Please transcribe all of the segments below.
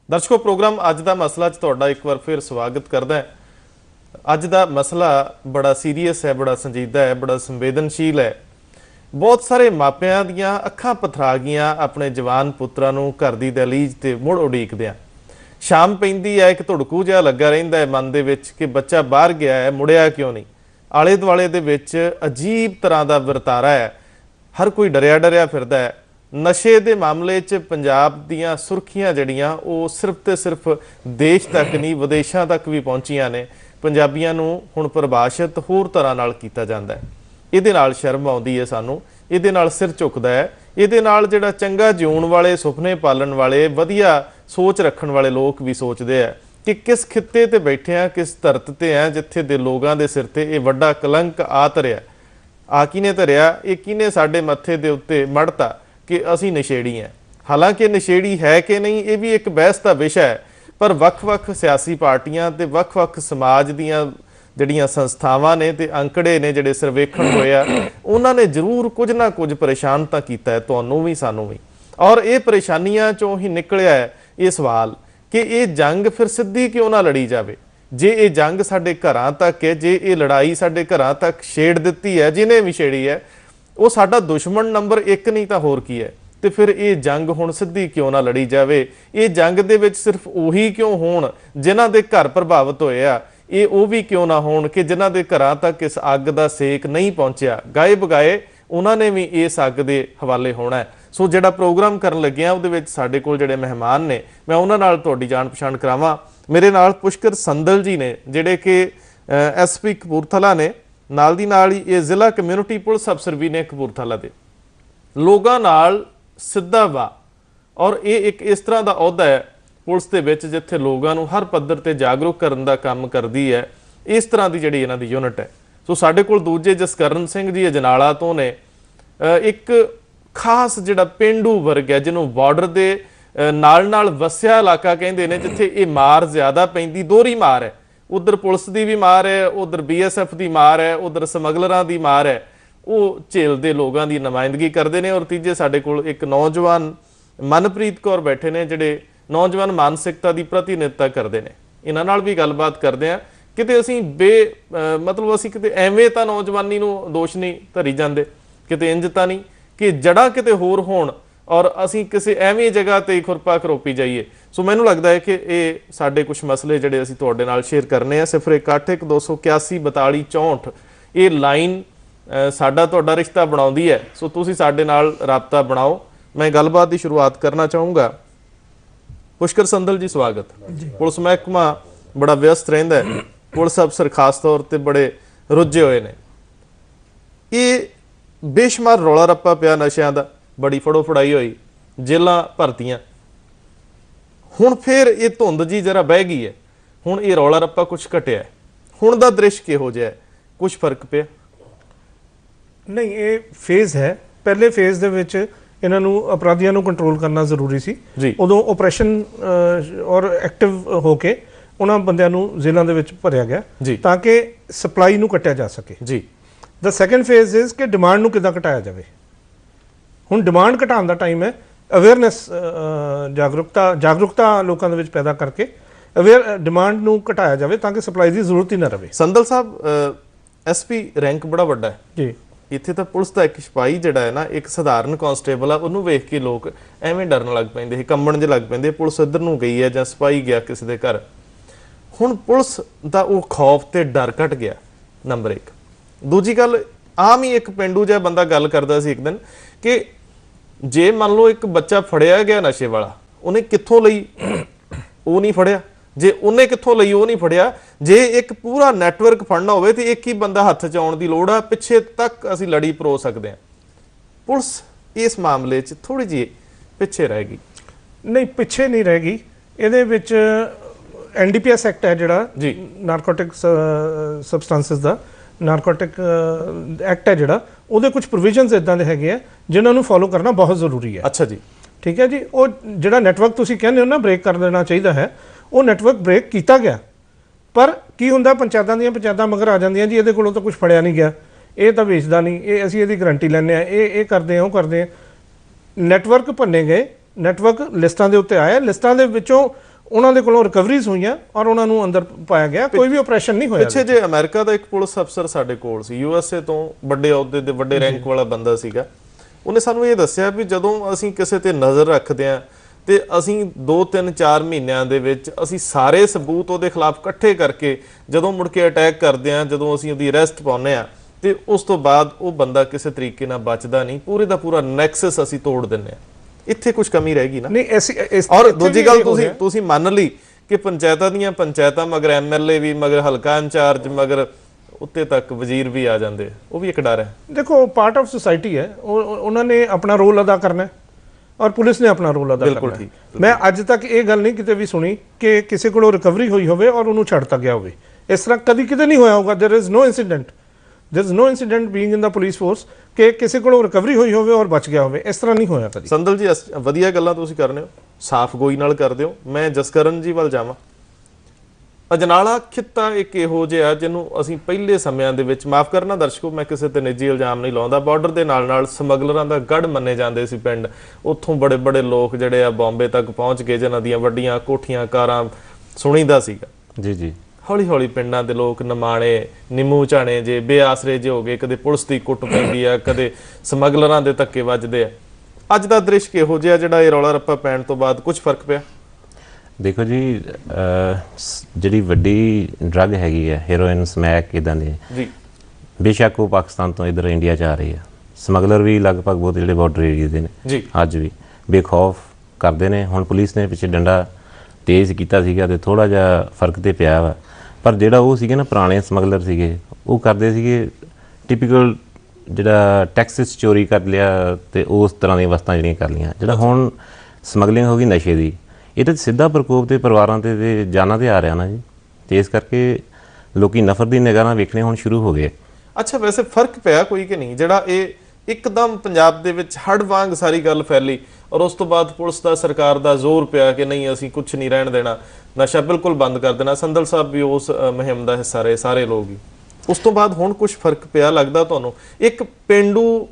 दर्शकों प्रोग्राम अज का मसला तुहाडा एक बार फिर स्वागत करदा है। अज का मसला बड़ा सीरीयस है, बड़ा संजीदा है, बड़ा संवेदनशील है। बहुत सारे मापियां दियां अखां पथरा गईयां अपने जवान पुत्रां नूं घर दी दहलीज ते मुड़ उड़ीकदियां। शाम पैंदी है, एक धुड़कू जिहा लगा रहिंदा है मन दे विच कि बच्चा बाहर गया है, मुड़िया क्यों नहीं। आले दुआले दे विच अजीब तरह का वरतारा है, हर कोई डरिया डरिया फिरदा है। नशे के मामले च पंजाब दीयां सुर्खियां जड़ियां वो सिर्फ तो सिर्फ देश तक नहीं विदेशों तक भी पहुंचियां ने। पंजाबियां नूं हुण परिभाषित होर तरह नाल कीता जांदा है। इहदे नाल शर्म आउंदी है सानूं, इहदे नाल सिर झुकदा है। इहदे नाल जिहड़ा चंगा जीउण वाले, सुपने पालन वाले, वधिया सोच रखण वाले लोग भी सोचते हैं कि किस खित्ते ते बैठे हैं, किस धरत ते हैं जिथे दे लोगों के सिर ते ये वड्डा कलंक आ धरिया। आ किने धरिया, ये किने साडे मत्थे दे उत्ते मढ़ता कि असी नशेड़ी हैं। हालांकि नशेड़ी है कि नहीं ये भी एक बहस का विषय है, पर वक्-वक् सियासी पार्टियां ते वक्-वक् समाज दीयां जिहड़ियां संस्थावां ने ते अंकड़े ने जिहड़े सर्वेखण होए आ, उन्हां ने जरूर कुछ ना कुछ परेशान तां कीता है, तुहानूं भी सानूं भी। और ये परेशानियां चों ही निकलिया है ये सवाल कि ये जंग फिर सिद्धी क्यों ना लड़ी जाए। जे ये जंग साडे घरां तक है, जे ये लड़ाई साडे घरां तक छेड़ दित्ती है, जिन्हें भी छेड़ी है वो साडा दुश्मन नंबर 1 नहीं तो होर की है। तो फिर ये जंग हुण सिद्धी क्यों ना लड़ी जाए। ये जंग दे विच सिर्फ उही क्यों होण जिन्हां दे घर प्रभावित होए आ, ये वो भी क्यों ना होण कि जिन्हां दे घरां तक इस अग दा सेक नहीं पहुंचिया। गाए बगाए उन्होंने भी इस अग दे हवाले होना है। सो जिहड़ा प्रोग्राम करन लगे आ उहदे विच साडे कोल जिहड़े मेहमान ने, मैं उन्हां नाल तुहाडी जाण पछाण करावां। मेरे नाल पुष्कर संदल जी ने जिहड़े कि SP कपूरथला ने, नाल दी नाल ही ये जिला कम्यूनिटी पुलिस अफसर भी ने कपूरथला दे। लोगां नाल सिद्धा वा और ये एक इस तरह का अहुदा है पुलिस दे विच जिथे लोगां नूं हर पद्धर ते जागरूक करन दा काम करदी है। इस तरह की जिहड़ी इन्हां दी यूनिट है। सो साडे कोल दूजे जसकरण सिंह जी अजनाला तो ने, एक खास जिहड़ा पेंडू वर्ग है जिन्हों बॉर्डर दे नाल नाल वसिया इलाका कहंदे ने, जिथे ये मार ज़्यादा पैंदी, दोहरी मार है। उधर पुलिस की भी मार है, उधर BSF की मार है, उधर समगलरां की मार है। वो झेलते लोगों की नुमाइंदगी करते हैं। और तीजे साडे कोल एक नौजवान मनप्रीत कौर बैठे ने जिहड़े नौजवान मानसिकता की प्रतिनिधित्व करते हैं। इन्हां नाल भी गलबात करते हैं। किते असीं मतलब असीं किते एवें तां नौजवानी नूं दोष नहीं धरी जांदे, किते इंज तां नहीं कि जड़ा किते होर होण और असीं किसी एवें जगह ते खुरपा खरोपी जाइए। सो मैनूं लगदा है कि ये साडे कुछ मसले जिहड़े असीं तुहाडे नाल शेयर करने आ। 0181 ये लाइन साडा तुहाडा रिश्ता बनाउंदी है। सो तुसीं साडे नाल राबता बनाओ। मैं गलबात की शुरुआत करना चाहूँगा। पुष्कर संदल जी स्वागत। पुलिस महकमा बड़ा व्यस्त रहिंदा है, पुलिस अफसर खास तौर पर बड़े रुझे हुए ने। ये बेशुमार रौला रप्पा पिया नशियां दा, बड़ी फड़ो फड़ाई हुई, जेलां भरतियां। हुण फिर ये धुंध जी जरा बह गई है, हुण ये रौला रप्पा कुछ घटिया है। हुण दा दृश्य किहो जिहा है, कुछ फर्क पिया? नहीं, ये फेज़ है। पहले फेज़ दे विच इन्हां नूं अपराधियों नूं कंट्रोल करना जरूरी सी। उदों ऑपरेशन और एक्टिव होके उन्हां बंदियां नूं जेलां दे विच भरिया गया ताकि सप्लाई नूं कटिया जा सके जी। द सैकेंड फेज़ इज़ कि डिमांड नूं किदां घटाया जाए। हुण डिमांड घटाउण दा टाइम है। अवेयरनैस, जागरूकता लोगों के पैदा करके डिमांड नूं घटाया जाए ताकि सप्लाई की जरूरत ही ना रहे। संदल साहब, SP रैंक बड़ा वड्डा है जी। इत्थे तां पुलिस का एक सिपाही जिहड़ा है ना, एक साधारण कांस्टेबल आ, उन्होंने वेख के लोग एवें डरन लग पैंदे, कंबण जे लग पैंदे, पुलिस इधर नूं गई है जां सिपाही गया किसी के घर। हुण पुलिस दा वो खौफ ते डर घट गया, नंबर 1। दूजी गल, आम ही एक पेंडू जिहा बंदा गल करदा सी एक दिन कि जे मान लो एक बच्चा फड़िया गया नशे वाला, उन्हें कित्थों लई वो नहीं फड़िया, जे उन्हें कित्थों लई वो नहीं फड़िया। जे एक पूरा नैटवर्क फड़ना होवे तो एक ही बंदा हत्थ च आउण दी लोड़ आ, पिछे तक असीं लड़ी परो सकते हैं। पुलिस इस मामले च थोड़ी जी पिछे रह गई। नहीं, पिछे नहीं रह गई। इहदे विच NDPS एक्ट है जिहड़ा जी, नारकोटिक सबसटेंसेस दा नारकोटिक एक्ट है जिहड़ा, ਉਹਦੇ कुछ प्रोविजनस इदां दे हैगे आ जिन्हां नूं फॉलो करना बहुत जरूरी है। अच्छा जी, ठीक है जी। वो जिहड़ा नैटवर्क तुसीं कहंदे हो ना ब्रेक कर देना चाहिए है, वो नैटवर्क ब्रेक किया गया, पर की हुंदा पंचायतां मगर आ जांदियां जी इहदे कोलों तो कुछ फड़िया नहीं गया, ये तो वेचदा नहीं, ये असीं इहदी गारंटी लैंदे आ, ये करदे आ, वो करदे आ। नैटवर्क भन्ने गए, नैटवर्क लिस्टां दे उत्ते आया, लिस्टां दे विचों ਉਹਨਾਂ ਦੇ ਕੋਲੋਂ ਰਿਕਵਰੀਜ਼ ਹੋਈਆਂ ਔਰ ਉਹਨਾਂ ਨੂੰ ਅੰਦਰ ਪਾਇਆ ਗਿਆ, ਕੋਈ ਵੀ ਆਪਰੇਸ਼ਨ ਨਹੀਂ ਹੋਇਆ। ਪਿੱਛੇ ਜੇ ਅਮਰੀਕਾ ਦਾ ਇੱਕ ਪੁਲਿਸ ਅਫਸਰ ਸਾਡੇ ਕੋਲ ਸੀ, USA ਤੋਂ ਵੱਡੇ ਅਹੁਦੇ ਦੇ ਵੱਡੇ ਰੈਂਕ ਵਾਲਾ ਬੰਦਾ ਸੀਗਾ, ਉਹਨੇ ਸਾਨੂੰ ਇਹ ਦੱਸਿਆ ਵੀ ਜਦੋਂ ਅਸੀਂ ਕਿਸੇ ਤੇ ਨਜ਼ਰ ਰੱਖਦੇ ਹਾਂ ਤੇ ਅਸੀਂ 2-3-4 ਮਹੀਨਿਆਂ ਦੇ ਵਿੱਚ ਅਸੀਂ ਸਾਰੇ ਸਬੂਤ ਉਹਦੇ ਖਿਲਾਫ ਇਕੱਠੇ ਕਰਕੇ ਜਦੋਂ ਮੁੜ ਕੇ ਅਟੈਕ ਕਰਦੇ ਹਾਂ, ਜਦੋਂ ਅਸੀਂ ਉਹਦੀ ਅਰੈਸਟ ਪਾਉਂਦੇ ਹਾਂ ਤੇ ਉਸ ਤੋਂ ਬਾਅਦ ਉਹ ਬੰਦਾ ਕਿਸੇ ਤਰੀਕੇ ਨਾਲ ਬਚਦਾ ਨਹੀਂ, ਪੂਰੇ ਦਾ ਪੂਰਾ ਨੈਕਸਸ ਅਸੀਂ ਤੋੜ ਦਿੰਦੇ ਹਾਂ। ਇੱਥੇ ਕੁਝ ਕਮੀ ਰਹੇਗੀ ਨਾ? ਨਹੀਂ, ਔਰ ਦੂਜੀ ਗੱਲ ਤੁਸੀਂ ਮੰਨ ਲਈ ਕਿ ਪੰਚਾਇਤਾਂ ਦੀਆਂ ਪੰਚਾਇਤਾਂ ਮਗਰ MLA ਵੀ, ਮਗਰ ਹਲਕਾ ਇੰਚਾਰਜ, ਮਗਰ ਉੱਤੇ ਤੱਕ ਵਜ਼ੀਰ ਵੀ ਆ ਜਾਂਦੇ, ਉਹ ਵੀ ਇੱਕ ਡਰ ਹੈ। ਦੇਖੋ ਪਾਰਟ ਆਫ ਸੋਸਾਇਟੀ ਹੈ, ਉਹਨਾਂ ਨੇ ਆਪਣਾ ਰੋਲ ਅਦਾ ਕਰਨਾ ਹੈ ਔਰ ਪੁਲਿਸ ਨੇ ਆਪਣਾ ਰੋਲ ਅਦਾ ਕਰਨਾ ਹੈ। ਮੈਂ ਅੱਜ ਤੱਕ ਇਹ ਗੱਲ ਨਹੀਂ ਕਿਤੇ ਵੀ ਸੁਣੀ ਕਿ ਕਿਸੇ ਕੋਲੋਂ ਰਿਕਵਰੀ ਹੋਈ ਹੋਵੇ ਔਰ ਉਹਨੂੰ ਛੱਡਤਾ ਗਿਆ ਹੋਵੇ। ਇਸ ਤਰ੍ਹਾਂ ਕਦੀ ਕਿਤੇ ਨਹੀਂ ਹੋਇਆ ਹੋਊਗਾ। there is no incident being in the police force ਕਿ ਕਿਸੇ ਕੋਲੋਂ ਰਿਕਵਰੀ ਹੋਈ ਹੋਵੇ ਔਰ ਬਚ ਗਿਆ ਹੋਵੇ, ਇਸ ਤਰ੍ਹਾਂ ਨਹੀਂ ਹੋਇਆ ਕਦੀ। ਸੰਦਲ ਜੀ ਵਧੀਆ ਗੱਲਾਂ ਤੁਸੀਂ ਕਰਨੇ ਹੋ, ਸਾਫ਼ ਗੋਈ ਨਾਲ ਕਰਦੇ ਹੋ। ਮੈਂ ਜਸਕਰਨ ਜੀ ਵੱਲ ਜਾਵਾਂ। ਅਜਨਾਲਾ ਖਿੱਤਾ ਇੱਕ ਇਹੋ ਜਿਹਾ ਜਿਹਨੂੰ ਅਸੀਂ ਪਹਿਲੇ ਸਮਿਆਂ ਦੇ ਵਿੱਚ, ਮਾਫ ਕਰਨਾ ਦਰਸ਼ਕੋ ਮੈਂ ਕਿਸੇ ਤੇ ਨਿੱਜੀ ਇਲਜ਼ਾਮ ਨਹੀਂ ਲਾਉਂਦਾ, ਬਾਰਡਰ ਦੇ ਨਾਲ ਸਮਗਲਰਾਂ ਦਾ ਗੜ ਮੰਨੇ ਜਾਂਦੇ ਸੀ ਪਿੰਡ। ਉੱਥੋਂ ਬੜੇ ਲੋਕ ਜਿਹੜੇ ਆ ਬੰਬੇ ਤੱਕ ਪਹੁੰਚ ਕੇ ਜਿਨ੍ਹਾਂ ਦੀਆਂ ਵੱਡੀਆਂ ਕੋਠੀਆਂ ਕਾਰਾਂ ਸੁਣੀਦਾ ਸੀਗਾ। ਜੀ ਹੌਲੀ ਪਿੰਡਾਂ ਦੇ ਲੋਕ ਨਿਮਾਣੇ ਨਿੰਮੂ ਝਾਣੇ ਜੇ ਬੇਆਸਰੇ ਜੇ ਹੋ ਗਏ, ਕਦੇ ਪੁਲਿਸ ਦੀ ਕੁੱਟ ਪੈਂਦੀ ਆ, ਕਦੇ ਸਮਗਲਰਾਂ ਦੇ ਧੱਕੇ ਵੱਜਦੇ ਆ। ਅੱਜ ਦਾ ਦ੍ਰਿਸ਼ ਕਿਹੋ ਜਿਹਾ ਜਿਹੜਾ ਇਹ ਰੌਲਾ ਰੱਪਾ ਪੈਣ ਤੋਂ ਬਾਅਦ ਕੁਝ ਫਰਕ ਪਿਆ? ਦੇਖੋ ਜੀ, ਜਿਹੜੀ ਵੱਡੀ ਡਰੱਗ ਹੈਗੀ ਹੈ ਹੈਰੋਇਨ, ਸਮੈਕ, ਇਦਾਂ ਦੇ ਜੀ, ਬੇਸ਼ੱਕ ਉਹ ਪਾਕਿਸਤਾਨ ਤੋਂ ਇੱਧਰ ਇੰਡੀਆ 'ਚ ਆ ਰਹੀ ਹੈ। ਸਮਗਲਰ ਵੀ ਲਗਭਗ ਬਹੁਤ ਜਿਹੜੇ ਬਾਰਡਰ ਏਰੀਏ ਦੇ ਨੇ ਜੀ ਅੱਜ ਵੀ ਬੇਖੌਫ ਕਰਦੇ ਨੇ। ਹੁਣ ਪੁਲਿਸ ਨੇ ਪਿੱਛੇ ਡੰਡਾ ਤੇਜ਼ ਕੀਤਾ ਸੀਗਾ ਤੇ ਥੋੜਾ ਜਿਹਾ ਫਰਕ ਤੇ ਪਿਆ ਵਾ, ਪਰ ਜਿਹੜਾ ਉਹ ਸੀਗੇ ਨਾ ਪੁਰਾਣੇ ਸਮਗਲਰ ਸੀਗੇ, ਉਹ ਕਰਦੇ ਸੀਗੇ ਟਿਪੀਕਲ ਜਿਹੜਾ ਟੈਕਸਿਸ ਚੋਰੀ ਕਰ ਲਿਆ ਤੇ ਉਸ ਤਰ੍ਹਾਂ ਦੀਆਂ ਵਸਤਾਂ ਜਿਹੜੀਆਂ ਕਰ ਲਈਆਂ। ਜਿਹੜਾ ਹੁਣ ਸਮਗਲਿੰਗ ਹੋ ਗਈ ਨਸ਼ੇ ਦੀ, ਇਹ ਤਾਂ ਸਿੱਧਾ ਪ੍ਰਕੋਪ ਤੇ ਪਰਿਵਾਰਾਂ ਤੇ ਜਾਨਾਂ ਤੇ ਆ ਰਿਹਾ ਨਾ ਜੀ, ਤੇ ਇਸ ਕਰਕੇ ਲੋਕੀ ਨਫ਼ਰਤ ਦੀ ਨਿਗਾਹ ਨਾਲ ਵੇਖਣੇ ਹੁਣ ਸ਼ੁਰੂ ਹੋ ਗਏ। ਅੱਛਾ, ਵੈਸੇ ਫਰਕ ਪਿਆ ਕੋਈ ਕਿ ਨਹੀਂ? ਜਿਹੜਾ ਇਹ ਇੱਕਦਮ ਪੰਜਾਬ ਦੇ ਵਿੱਚ ਹੜ ਵਾਂਗ ਸਾਰੀ ਗੱਲ ਫੈਲੀ ਔਰ ਉਸ ਤੋਂ ਬਾਅਦ ਪੁਲਿਸ ਦਾ, ਸਰਕਾਰ ਦਾ ਜ਼ੋਰ ਪਿਆ ਕਿ ਨਹੀਂ ਅਸੀਂ ਕੁਝ ਨਹੀਂ ਰਹਿਣ ਦੇਣਾ, ਨਸ਼ਾ ਬਿਲਕੁਲ ਬੰਦ ਕਰ ਦੇਣਾ। ਸੰਦਲ ਸਾਹਿਬ ਵੀ ਉਸ ਮੁਹਿੰਮ ਦਾ ਹਿੱਸਾ ਰਹੇ, ਸਾਰੇ ਲੋਕ ਹੀ। ਉਸ ਤੋਂ ਬਾਅਦ ਹੁਣ ਕੁਝ ਫਰਕ ਪਿਆ ਲੱਗਦਾ ਤੁਹਾਨੂੰ? ਇੱਕ ਪਿੰਡੂ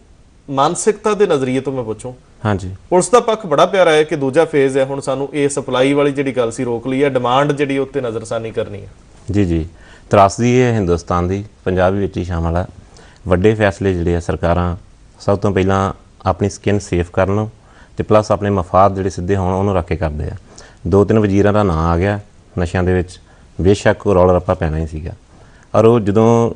ਮਾਨਸਿਕਤਾ ਦੇ ਨਜ਼ਰੀਏ ਤੋਂ ਮੈਂ ਪੁੱਛੂੰ। ਹਾਂਜੀ, ਪੁਲਿਸ ਦਾ ਪੱਖ ਬੜਾ ਪਿਆਰਾ ਹੈ ਕਿ ਦੂਜਾ ਫੇਜ਼ ਹੈ, ਹੁਣ ਸਾਨੂੰ ਇਹ ਸਪਲਾਈ ਵਾਲੀ ਜਿਹੜੀ ਗੱਲ ਸੀ ਰੋਕ ਲਈ ਹੈ, ਡਿਮਾਂਡ ਜਿਹੜੀ ਉੱਤੇ ਨਜ਼ਰਸਾਨੀ ਕਰਨੀ ਹੈ। ਜੀ ਤਰਾਸਦੀ ਹੈ ਹਿੰਦੁਸਤਾਨ ਦੀ, ਪੰਜਾਬ ਵਿੱਚ ਹੀ ਸ਼ਾਮਲ ਹੈ। ਵੱਡੇ ਫੈਸਲੇ ਜਿਹੜੇ ਆ ਸਰਕਾਰਾਂ ਸਭ ਤੋਂ ਪਹਿਲਾਂ ਆਪਣੀ ਸਕਿਨ ਸੇਫ ਕਰਨ ਤੇ ਪਲੱਸ ਆਪਣੇ ਮਫਾਦ ਜਿਹੜੇ ਸਿੱਧੇ ਹੋਣ ਉਹਨੂੰ ਰੱਖ ਕੇ ਕਰਦੇ ਆ। 2-3 ਵਜ਼ੀਰਾਂ ਦਾ ਨਾਂ ਆ ਗਿਆ ਨਸ਼ਿਆਂ ਦੇ ਵਿੱਚ, ਬੇਸ਼ੱਕ ਉਹ ਰੌਲਾ ਰੱਪਾ ਪੈਣਾ ਹੀ ਸੀਗਾ। ਔਰ ਉਹ ਜਦੋਂ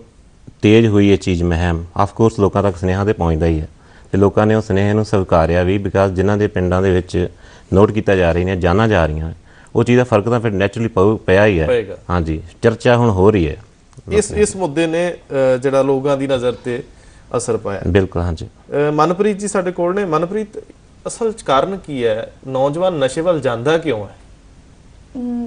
ਤੇਜ਼ ਹੋਈ ਇਹ ਚੀਜ਼ ਮੁਹਿੰਮ, ਆਫਕੋਰਸ ਲੋਕਾਂ ਤੱਕ ਸੁਨੇਹਾ ਤੇ ਪਹੁੰਚਦਾ ਹੀ ਹੈ ਤੇ ਲੋਕਾਂ ਨੇ ਉਹ ਸੁਨੇਹੇ ਨੂੰ ਸਵੀਕਾਰਿਆ ਵੀ, ਬਿਕਾਜ਼ ਜਿਨ੍ਹਾਂ ਦੇ ਪਿੰਡਾਂ ਦੇ ਵਿੱਚ ਨੋਟ ਕੀਤਾ ਜਾ ਰਹੀਆਂ, ਜਾਨਾਂ ਜਾ ਰਹੀਆਂ, ਉਹ ਚੀਜ਼ ਦਾ ਫਰਕ ਤਾਂ ਫਿਰ ਨੈਚੁਰਲੀ ਪਿਆ ਹੀ ਹੈ। ਹਾਂਜੀ, ਚਰਚਾ ਹੁਣ ਹੋ ਰਹੀ ਹੈ। ਇਸ ਮੁੱਦੇ ਨੇ ਜਿਹੜਾ ਲੋਕਾਂ ਦੀ ਨਜ਼ਰ ਤੇ ਅਸਰ ਪਾਇਆ। ਬਿਲਕੁਲ। ਹਾਂਜੀ, ਮਨਪ੍ਰੀਤ ਜੀ ਸਾਡੇ ਕੋਲ ਨੇ। ਮਨਪ੍ਰੀਤ, ਅਸਲ ਚ ਕਾਰਨ ਕੀ ਹੈ? ਨੌਜਵਾਨ ਨਸ਼ੇ ਵੱਲ ਜਾਂਦਾ ਕਿਉਂ ਹੈ?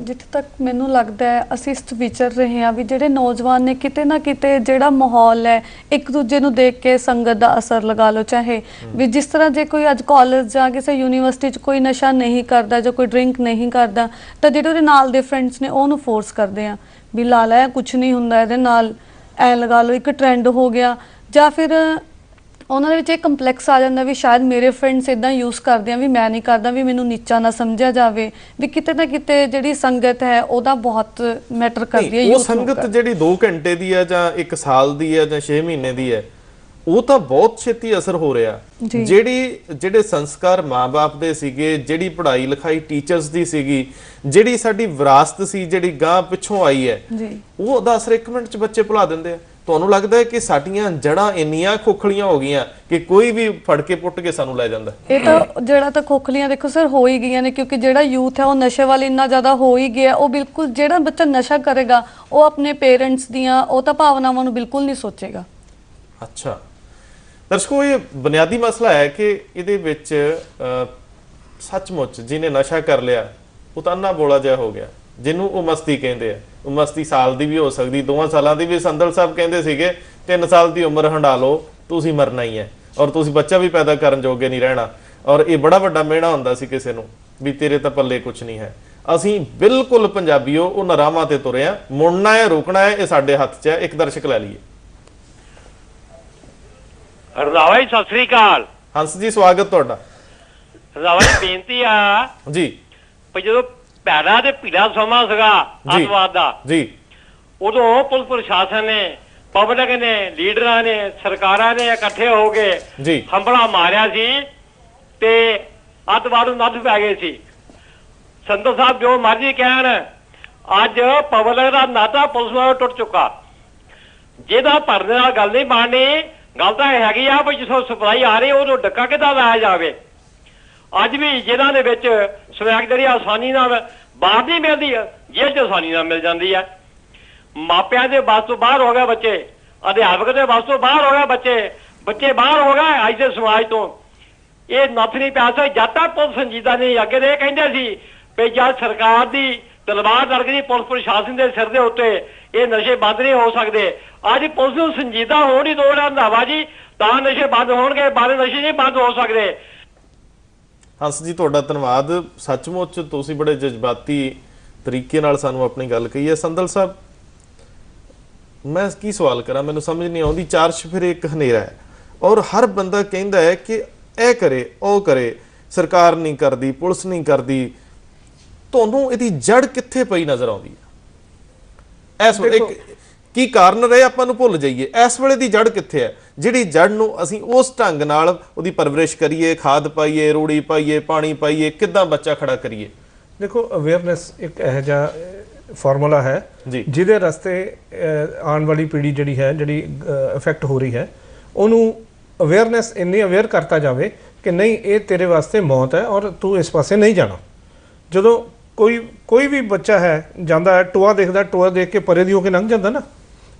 ਜਿੱਥੇ ਤੱਕ ਮੈਨੂੰ ਲੱਗਦਾ ਹੈ ਅਸੀਂ ਇਸ ਵਿਚਰ ਰਹੇ ਹਾਂ ਵੀ ਜਿਹੜੇ ਨੌਜਵਾਨ ਨੇ ਕਿਤੇ ਨਾ ਕਿਤੇ ਜਿਹੜਾ ਮਾਹੌਲ ਹੈ, ਇੱਕ ਦੂਜੇ ਨੂੰ ਦੇਖ ਕੇ ਸੰਗਤ ਦਾ ਅਸਰ ਲਗਾ ਲਓ, ਚਾਹੇ ਵੀ ਜਿਸ ਤਰ੍ਹਾਂ ਜੇ ਕੋਈ ਅੱਜ ਕਾਲਜ ਜਾਂ ਕਿਸੇ ਯੂਨੀਵਰਸਿਟੀ 'ਚ ਕੋਈ ਨਸ਼ਾ ਨਹੀਂ ਕਰਦਾ ਜਾਂ ਕੋਈ ਡਰਿੰਕ ਨਹੀਂ ਕਰਦਾ ਤਾਂ ਜਿਹੜੇ ਉਹਦੇ ਨਾਲ ਦੇ ਫਰੈਂਡਸ ਨੇ ਉਹਨੂੰ ਫੋਰਸ ਕਰਦੇ ਆ ਵੀ ਲਾ ਲੈ, ਕੁਛ ਨਹੀਂ ਹੁੰਦਾ ਇਹਦੇ ਨਾਲ, ਐ ਲਗਾ ਲਓ, ਇੱਕ ਟ੍ਰੈਂਡ ਹੋ ਗਿਆ। ਜਾਂ ਫਿਰ ਉਹਨਾਂ ਦੇ ਵਿੱਚ ਇਹ ਕੰਪਲੈਕਸ ਆ ਜਾਂਦਾ ਵੀ ਸ਼ਾਇਦ ਮੇਰੇ ਫਰੈਂਡਸ ਇਦਾਂ ਯੂਜ਼ ਕਰਦੇ ਆ ਵੀ ਮੈਂ ਨਹੀਂ ਕਰਦਾ, ਵੀ ਮੈਨੂੰ ਨੀਚਾ ਨਾ ਸਮਝਿਆ ਜਾਵੇ। ਵੀ ਕਿਤੇ ਨਾ ਕਿਤੇ ਜਿਹੜੀ ਸੰਗਤ ਹੈ ਉਹਦਾ ਬਹੁਤ ਮੈਟਰ ਕਰਦੀ ਹੈ। ਉਹ ਸੰਗਤ ਜਿਹੜੀ 2 ਘੰਟੇ ਦੀ ਹੈ ਜਾਂ 1 ਸਾਲ ਦੀ ਹੈ ਜਾਂ 6 ਮਹੀਨੇ ਦੀ ਹੈ, ਉਹ ਤਾਂ ਬਹੁਤ ਛੇਤੀ ਅਸਰ ਹੋ ਰਿਹਾ। ਜਿਹੜੇ ਸੰਸਕਾਰ ਮਾਂ-ਬਾਪ ਦੇ ਸੀਗੇ, ਜਿਹੜੀ ਪੜ੍ਹਾਈ ਲਿਖਾਈ ਟੀਚਰਸ ਦੀ ਸੀਗੀ, ਜਿਹੜੀ ਸਾਡੀ ਵਿਰਾਸਤ ਸੀ, ਜਿਹੜੀ ਗਾਂ ਪਿੱਛੋਂ ਆਈ ਹੈ, ਉਹ ਦਾ ਅਸਰ 1 ਮਿੰਟ 'ਚ ਬੱਚੇ ਭੁਲਾ ਦਿੰਦੇ ਆ। ਤੁਹਾਨੂੰ ਲੱਗਦਾ ਹੈ ਕਿ ਸਾਡੀਆਂ ਜੜ੍ਹਾਂ ਇੰਨੀਆਂ ਖੋਖਲੀਆਂ ਹੋ ਗਈਆਂ ਕਿ ਕੋਈ ਵੀ ਫੜ ਕੇ ਪੁੱਟ ਕੇ ਸਾਨੂੰ ਲੈ ਜਾਂਦਾ? ਇਹ ਤਾਂ ਜਿਹੜਾ ਤਾਂ ਖੋਖਲੀਆਂ ਦੇਖੋ ਸਰ ਹੋ ਹੀ ਗਈਆਂ ਨੇ, ਕਿਉਂਕਿ ਜਿਹੜਾ ਯੂਥ ਹੈ ਉਹ ਨਸ਼ੇ ਵੱਲ ਇੰਨਾ ਜ਼ਿਆਦਾ ਹੋ ਹੀ ਗਿਆ। ਉਹ ਬਿਲਕੁਲ, ਜਿਹੜਾ ਬੱਚਾ ਨਸ਼ਾ ਕਰੇਗਾ ਉਹ ਆਪਣੇ ਪੇਰੈਂਟਸ ਦੀਆਂ ਉਹ ਤਾਂ ਭਾਵਨਾਵਾਂ ਨੂੰ ਬਿਲਕੁਲ ਨਹੀਂ ਸੋਚੇਗਾ। ਅੱਛਾ ਦਰਸ਼ਕੋ, ਇਹ ਬੁਨਿਆਦੀ ਮਸਲਾ ਹੈ ਕਿ ਇਹਦੇ ਵਿੱਚ ਸੱਚਮੁੱਚ ਜਿਹਨੇ ਨਸ਼ਾ ਕਰ ਲਿਆ ਉਹ ਤਾਂ ਅੰਨਾ ਬੋਲਾ ਜਿਹਾ ਹੋ ਗਿਆ, ਜਿਹਨੂੰ ਉਹ ਮਸਤੀ ਕਹਿੰਦੇ ਆ। ਉਹ ਮਸਤੀ ਸਾਲ ਦੀ ਵੀ ਹੋ ਸਕਦੀ, 2 ਸਾਲਾਂ ਦੀ ਵੀ। ਸੰਦਲ ਸਾਹਿਬ ਕਹਿੰਦੇ ਸੀਗੇ 3 ਸਾਲ ਦੀ ਉਮਰ ਹੰਡਾ ਲਓ, ਤੁਸੀਂ ਮਰਨਾ ਹੀ ਹੈ ਔਰ ਤੁਸੀਂ ਬੱਚਾ ਵੀ ਪੈਦਾ ਕਰਨ ਜੋਗੇ ਨਹੀਂ ਰਹਿਣਾ। ਔਰ ਇਹ ਬੜਾ ਵੱਡਾ ਮਿਹਣਾ ਹੁੰਦਾ ਸੀ ਕਿਸੇ ਨੂੰ ਵੀ ਤੇਰੇ ਤਾਂ ਪੱਲੇ ਕੁਛ ਨਹੀਂ ਹੈ। ਅਸੀਂ ਬਿਲਕੁਲ ਪੰਜਾਬੀਓ ਉਹਨਾਂ ਰਾਹਾਂ ਤੇ ਤੁਰੇ ਆ। ਮੁੜਨਾ ਹੈ, ਰੋਕਣਾ ਹੈ, ਇਹ ਸਾਡੇ ਹੱਥ 'ਚ ਹੈ। ਇੱਕ ਦਰਸ਼ਕ ਲੈ ਲਈਏ। ਰਜ਼ਾਵਾ ਜੀ ਸਤਿ ਸ੍ਰੀ ਅਕਾਲ। ਹੰਸ ਜੀ ਸਵਾਗਤ ਤੁਹਾਡਾ। ਰਜ਼ਾਵਾ ਜੀ ਬੇਨਤੀ ਆ ਜੀ, ਵੀ ਜਦੋਂ ਭੈੜਾ ਤੇ ਭੀੜਾ ਸਮਾਂ ਸੀਗਾ ਅੱਤਵਾਦ ਦਾ ਜੀ। ਉਦੋਂ ਪੁਲਿਸ ਪ੍ਰਸ਼ਾਸਨ ਨੇ, ਪਬਲਿਕ ਨੇ, ਲੀਡਰਾਂ ਨੇ, ਸਰਕਾਰਾਂ ਨੇ ਇਕੱਠੇ ਹੋ ਕੇ ਜੀ ਹੰਬਲਾ ਮਾਰਿਆ ਸੀ ਤੇ ਅੱਤਵਾਦ ਨੂੰ ਨੱਥ ਪੈ ਗਏ ਸੀ। ਸੰਧੂ ਸਾਹਿਬ ਜੋ ਮਰਜ਼ੀ ਕਹਿਣ, ਅੱਜ ਪਬਲਿਕ ਦਾ ਨਾਤਾ ਪੁਲਿਸ ਨਾਲ ਟੁੱਟ ਚੁੱਕਾ। ਜਿਹਦਾ ਭਰਨੇ ਨਾਲ ਗੱਲ ਨਹੀਂ ਬਣਨੀ, ਗੱਲ ਤਾਂ ਇਹ ਹੈਗੀ ਆ ਵੀ ਜਿੱਥੋਂ ਸਪਲਾਈ ਆ ਰਹੀ ਉਹਨੂੰ ਡੱਕਾ ਕਿੱਦਾਂ ਲਾਇਆ ਜਾਵੇ। ਅੱਜ ਵੀ ਜਿਹਨਾਂ ਦੇ ਵਿੱਚ ਸਮੈਕ ਜਿਹੜੀ ਆਸਾਨੀ ਨਾਲ ਬਾਹਰ ਨਹੀਂ ਮਿਲਦੀ, ਜੇਲ੍ਹ 'ਚ ਆਸਾਨੀ ਨਾਲ ਮਿਲ ਜਾਂਦੀ ਹੈ। ਮਾਪਿਆਂ ਦੇ ਵੱਸ ਤੋਂ ਬਾਹਰ ਹੋ ਗਏ ਬੱਚੇ, ਅਧਿਆਪਕ ਦੇ ਵੱਸ ਤੋਂ ਬਾਹਰ ਹੋ ਗਏ ਬੱਚੇ ਬਾਹਰ ਹੋ ਗਏ ਅੱਜ ਦੇ ਸਮਾਜ ਤੋਂ। ਇਹ ਨੱਥ ਨਹੀਂ ਪੈ ਸਕਦੀ ਜਦ ਤੱਕ ਪੁਲਿਸ ਸੰਜੀਦਾ ਨਹੀਂ। ਅੱਗੇ ਦੇ ਕਹਿੰਦੇ ਸੀ ਵੀ ਜਦ ਸਰਕਾਰ ਦੀ ਤਲਵਾਰ ਲੜਕਦੀ ਪੁਲਿਸ ਪ੍ਰਸ਼ਾਸਨ ਦੇ ਸਿਰ ਦੇ ਉੱਤੇ ਇਹ ਨਸ਼ੇ ਬੰਦ ਨਹੀਂ ਹੋ ਸਕਦੇ। ਅੱਜ ਪੁਲਿਸ ਨੂੰ ਸੰਜੀਦਾ ਹੋਣ ਦੀ ਲੋੜ ਹੈ ਰੰਧਾਵਾ ਜੀ, ਤਾਂ ਨਸ਼ੇ ਬੰਦ ਹੋਣਗੇ, ਬਾਰੇ ਨਸ਼ੇ ਨਹੀਂ ਬੰਦ ਹੋ ਸਕਦੇ। ਹੰਸ ਜੀ ਤੁਹਾਡਾ ਧੰਨਵਾਦ। ਸੱਚਮੁੱਚ ਤੁਸੀਂ ਬੜੇ ਜਜ਼ਬਾਤੀ ਤਰੀਕੇ ਨਾਲ ਸਾਨੂੰ ਆਪਣੀ ਗੱਲ ਕਹੀ ਹੈ। ਸੰਦਲ ਸਾਹਿਬ, ਮੈਂ ਕੀ ਸਵਾਲ ਕਰਾਂ, ਮੈਨੂੰ ਸਮਝ ਨਹੀਂ ਆਉਂਦੀ। ਚਾਰ ਚੁਫੇਰੇ ਇੱਕ ਹਨੇਰਾ ਹੈ ਔਰ ਹਰ ਬੰਦਾ ਕਹਿੰਦਾ ਹੈ ਕਿ ਇਹ ਕਰੇ ਉਹ ਕਰੇ, ਸਰਕਾਰ ਨਹੀਂ ਕਰਦੀ, ਪੁਲਿਸ ਨਹੀਂ ਕਰਦੀ। ਤੁਹਾਨੂੰ ਇਹਦੀ ਜੜ ਕਿੱਥੇ ਪਈ ਨਜ਼ਰ ਆਉਂਦੀ ਹੈ ਇਸ ਵੇਲੇ? ਕੀ ਕਾਰਨ ਰਹੇ ਆਪਾਂ ਨੂੰ ਭੁੱਲ ਜਾਈਏ, ਇਸ ਵੇਲੇ ਦੀ ਜੜ ਕਿੱਥੇ ਹੈ ਜਿਹੜੀ ਜੜ ਨੂੰ ਅਸੀਂ ਉਸ ਢੰਗ ਨਾਲ ਉਹਦੀ ਪਰਵਰਿਸ਼ ਕਰੀਏ, ਖਾਦ ਪਾਈਏ, ਰੂੜੀ ਪਾਈਏ, ਪਾਣੀ ਪਾਈਏ, ਕਿੱਦਾਂ ਬੱਚਾ ਖੜਾ ਕਰੀਏ? ਦੇਖੋ, ਅਵੇਅਰਨੈਸ ਇੱਕ ਇਹੋ ਜਿਹਾ ਫਾਰਮੂਲਾ ਹੈ ਜਿਹਦੇ ਰਸਤੇ ਆਉਣ ਵਾਲੀ ਪੀੜ੍ਹੀ ਜਿਹੜੀ ਹੈ, ਜਿਹੜੀ ਇਫੈਕਟ ਹੋ ਰਹੀ ਹੈ, ਉਹਨੂੰ ਅਵੇਅਰਨੈਸ ਇੰਨੀ ਅਵੇਅਰ ਕਰਤਾ ਜਾਵੇ ਕਿ ਨਹੀਂ ਇਹ ਤੇਰੇ ਵਾਸਤੇ ਮੌਤ ਹੈ ਔਰ ਤੂੰ ਇਸ ਪਾਸੇ ਨਹੀਂ ਜਾਣਾ। ਜਦੋਂ ਕੋਈ ਵੀ ਬੱਚਾ ਹੈ ਜਾਂਦਾ ਹੈ, ਟੋਆ ਦੇਖਦਾ, ਟੋਆ ਦੇਖ ਕੇ ਪਰੇ ਦੀ ਹੋ ਕੇ ਲੰਘ ਜਾਂਦਾ ਨਾ,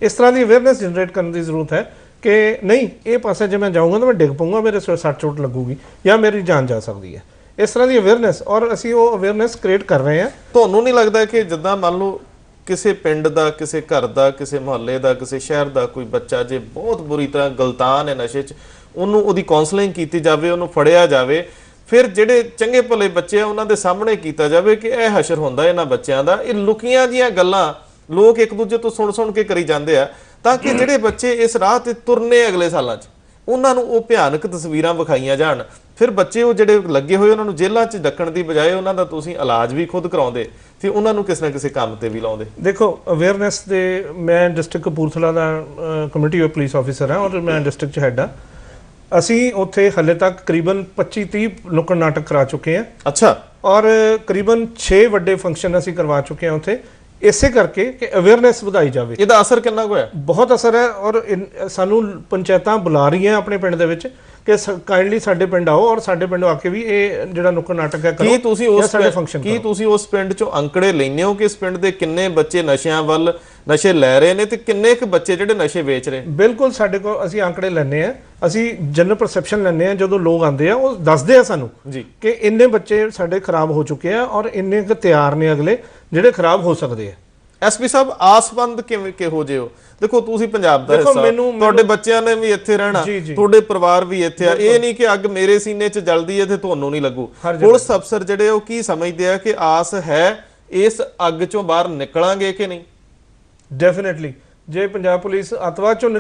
ਇਸ ਤਰ੍ਹਾਂ ਦੀ ਅਵੇਅਰਨੈਸ ਜਨਰੇਟ ਕਰਨ ਦੀ ਜ਼ਰੂਰਤ ਹੈ ਕਿ ਨਹੀਂ ਇਹ ਪਾਸੇ ਜੇ ਮੈਂ ਜਾਊਂਗਾ ਤਾਂ ਮੈਂ ਡਿੱਗ ਪਊਂਗਾ, ਮੇਰੇ ਸੱਟ ਚੋਟ ਲੱਗੂਗੀ ਜਾਂ ਮੇਰੀ ਜਾਨ ਜਾ ਸਕਦੀ ਹੈ। ਇਸ ਤਰ੍ਹਾਂ ਦੀ ਅਵੇਅਰਨੈਸ, ਔਰ ਅਸੀਂ ਉਹ ਅਵੇਅਰਨੈਸ ਕ੍ਰੀਏਟ ਕਰ ਰਹੇ ਹਾਂ। ਤੁਹਾਨੂੰ ਨਹੀਂ ਲੱਗਦਾ ਕਿ ਜਿੱਦਾਂ ਮੰਨ ਲਓ ਕਿਸੇ ਪਿੰਡ ਦਾ, ਕਿਸੇ ਘਰ ਦਾ, ਕਿਸੇ ਮੁਹੱਲੇ ਦਾ, ਕਿਸੇ ਸ਼ਹਿਰ ਦਾ ਕੋਈ ਬੱਚਾ ਜੇ ਬਹੁਤ ਬੁਰੀ ਤਰ੍ਹਾਂ ਗਲਤਾਨ ਹੈ ਨਸ਼ੇ 'ਚ, ਉਹਨੂੰ ਉਹਦੀ ਕਾਉਂਸਲਿੰਗ ਕੀਤੀ ਜਾਵੇ, ਉਹਨੂੰ ਫੜਿਆ ਜਾਵੇ, ਫਿਰ ਜਿਹੜੇ ਚੰਗੇ ਭਲੇ ਬੱਚੇ ਆ ਉਹਨਾਂ ਦੇ ਸਾਹਮਣੇ ਕੀਤਾ ਜਾਵੇ ਕਿ ਇਹ ਹਸ਼ਰ ਹੁੰਦਾ ਇਹਨਾਂ ਬੱਚਿਆਂ ਦਾ। ਇਹ ਲੁਕੀਆਂ ਜੀਆਂ ਗੱਲਾਂ ਲੋਕ ਇੱਕ ਦੂਜੇ ਤੋਂ ਸੁਣ ਕੇ ਕਰੀ ਜਾਂਦੇ ਆ, ਤਾਂ ਕਿ ਜਿਹੜੇ ਬੱਚੇ ਇਸ ਰਾਹ ਤੇ ਤੁਰਨੇ ਅਗਲੇ ਸਾਲਾਂ 'ਚ ਉਹਨਾਂ ਨੂੰ ਉਹ ਭਿਆਨਕ ਤਸਵੀਰਾਂ ਵਿਖਾਈਆਂ ਜਾਣ। ਫਿਰ ਬੱਚੇ ਉਹ ਜਿਹੜੇ ਲੱਗੇ ਹੋਏ ਉਹਨਾਂ ਨੂੰ ਜੇਲ੍ਹਾਂ 'ਚ ਡੱਕਣ ਦੀ ਬਜਾਏ ਉਹਨਾਂ ਦਾ ਤੁਸੀਂ ਇਲਾਜ ਵੀ ਖੁਦ ਕਰਾਉਂਦੇ ਤੇ ਉਹਨਾਂ ਨੂੰ ਕਿਸੇ ਨਾ ਕਿਸੇ ਕੰਮ ਤੇ ਵੀ ਲਾਉਂਦੇ। ਦੇਖੋ, ਅਵੇਅਰਨੈਸ ਦੇ ਮੈਂ district Kapurthala the community of police officer ਹਾਂ ਔਰ ਮੈਂ ਡਿਸਟ੍ਰਿਕਟ 'ਚ ਹੈਡ ਹਾਂ। ਅਸੀਂ ਉੱਥੇ ਹਾਲੇ ਤੱਕ ਕਰੀਬਨ 25-30 ਨੁੱਕੜ ਨਾਟਕ ਕਰਾ ਚੁੱਕੇ ਹਾਂ। ਅੱਛਾ। ਔਰ ਕਰੀਬਨ 6 ਵੱਡੇ ਫੰਕਸ਼ਨ ਅਸੀਂ ਕਰਵਾ ਚੁੱਕੇ ਹਾਂ ਉੱਥੇ, ਇਸੇ ਕਰਕੇ ਕਿ ਅਵੇਅਰਨੈਸ ਵਧਾਈ ਜਾਵੇ। ਇਹਦਾ ਅਸਰ ਕਿੰਨਾ ਕੁ ਹੋਇਆ? ਬਹੁਤ ਅਸਰ ਹੈ ਔਰ ਸਾਨੂੰ ਪੰਚਾਇਤਾਂ ਬੁਲਾ ਰਹੀਆਂ ਆਪਣੇ ਪਿੰਡ ਦੇ ਵਿੱਚ ਕਿ ਕਾਈਂਡਲੀ ਸਾਡੇ ਪਿੰਡ ਆਓ ਔਰ ਸਾਡੇ ਪਿੰਡ ਆ ਕੇ ਵੀ ਇਹ ਜਿਹੜਾ ਨੁੱਕੜ ਨਾਟਕ ਹੈ ਕਰੋ। ਕੀ ਤੁਸੀਂ ਉਸ ਪਿੰਡ ਚੋਂ ਅੰਕੜੇ ਲੈਂਦੇ ਹੋ ਕਿ ਇਸ ਪਿੰਡ ਦੇ ਕਿੰਨੇ ਬੱਚੇ ਨਸ਼ਿਆਂ ਵੱਲ ਨਸ਼ੇ ਲੈ ਰਹੇ ਨੇ ਤੇ ਕਿੰਨੇ ਕੁ ਬੱਚੇ ਜਿਹੜੇ ਨਸ਼ੇ ਵੇਚ ਰਹੇ? ਬਿਲਕੁਲ, ਸਾਡੇ ਕੋਲ ਅਸੀਂ ਅੰਕੜੇ ਲੈਂਦੇ ਆ, ਅਸੀਂ ਜਨਰਲ ਪਰਸੈਪਸ਼ਨ ਲੈਂਦੇ ਆ। ਜਦੋਂ ਲੋਕ ਆਉਂਦੇ ਆ ਉਹ ਦੱਸਦੇ ਆ ਸਾਨੂੰ ਕਿ ਇੰਨੇ ਬੱਚੇ ਸਾਡੇ ਖਰਾਬ ਹੋ ਚੁੱਕੇ ਆ ਔਰ ਇੰਨੇ ਕੁ ਤਿਆਰ ਨੇ ਅਗਲੇ ਜਿਹੜੇ ਖਰਾਬ ਹੋ ਸਕਦੇ ਆ। ਐਸਪੀ ਸਾਹਿਬ, ਆਸਬੰਦ ਕਿਹੋ ਜਿਹੇ ਹੋ? ਦੇਖੋ ਤੁਸੀਂ ਪੰਜਾਬ ਦਾ ਹਿੱਸਾ, ਤੁਹਾਡੇ ਬੱਚਿਆਂ ਨੇ ਵੀ ਇੱਥੇ ਰਹਿਣਾ, ਤੁਹਾਡੇ ਪਰਿਵਾਰ ਵੀ ਇੱਥੇ ਆ। ਇਹ ਨਹੀਂ ਕਿ ਅੱਗ ਮੇਰੇ ਸੀਨੇ 'ਚ ਜਲਦੀ ਹੈ ਤੇ ਤੁਹਾਨੂੰ ਨਹੀਂ ਲੱਗੂ। ਪੁਲਿਸ ਅਫਸਰ ਜਿਹੜੇ ਉਹ ਕੀ ਸਮਝਦੇ ਆ ਕਿ ਆਸ ਹੈ ਇਸ ਅੱਗ 'ਚੋਂ ਬਾਹਰ ਨਿਕਲਾਂਗੇ ਕਿ ਨਹੀਂ? ਡੈਫੀਨੇਟਲੀ, ਜੇ ਪੰਜਾਬ ਪੁਲਿਸ ਅੱਤਵਾਦ ਚੋਂ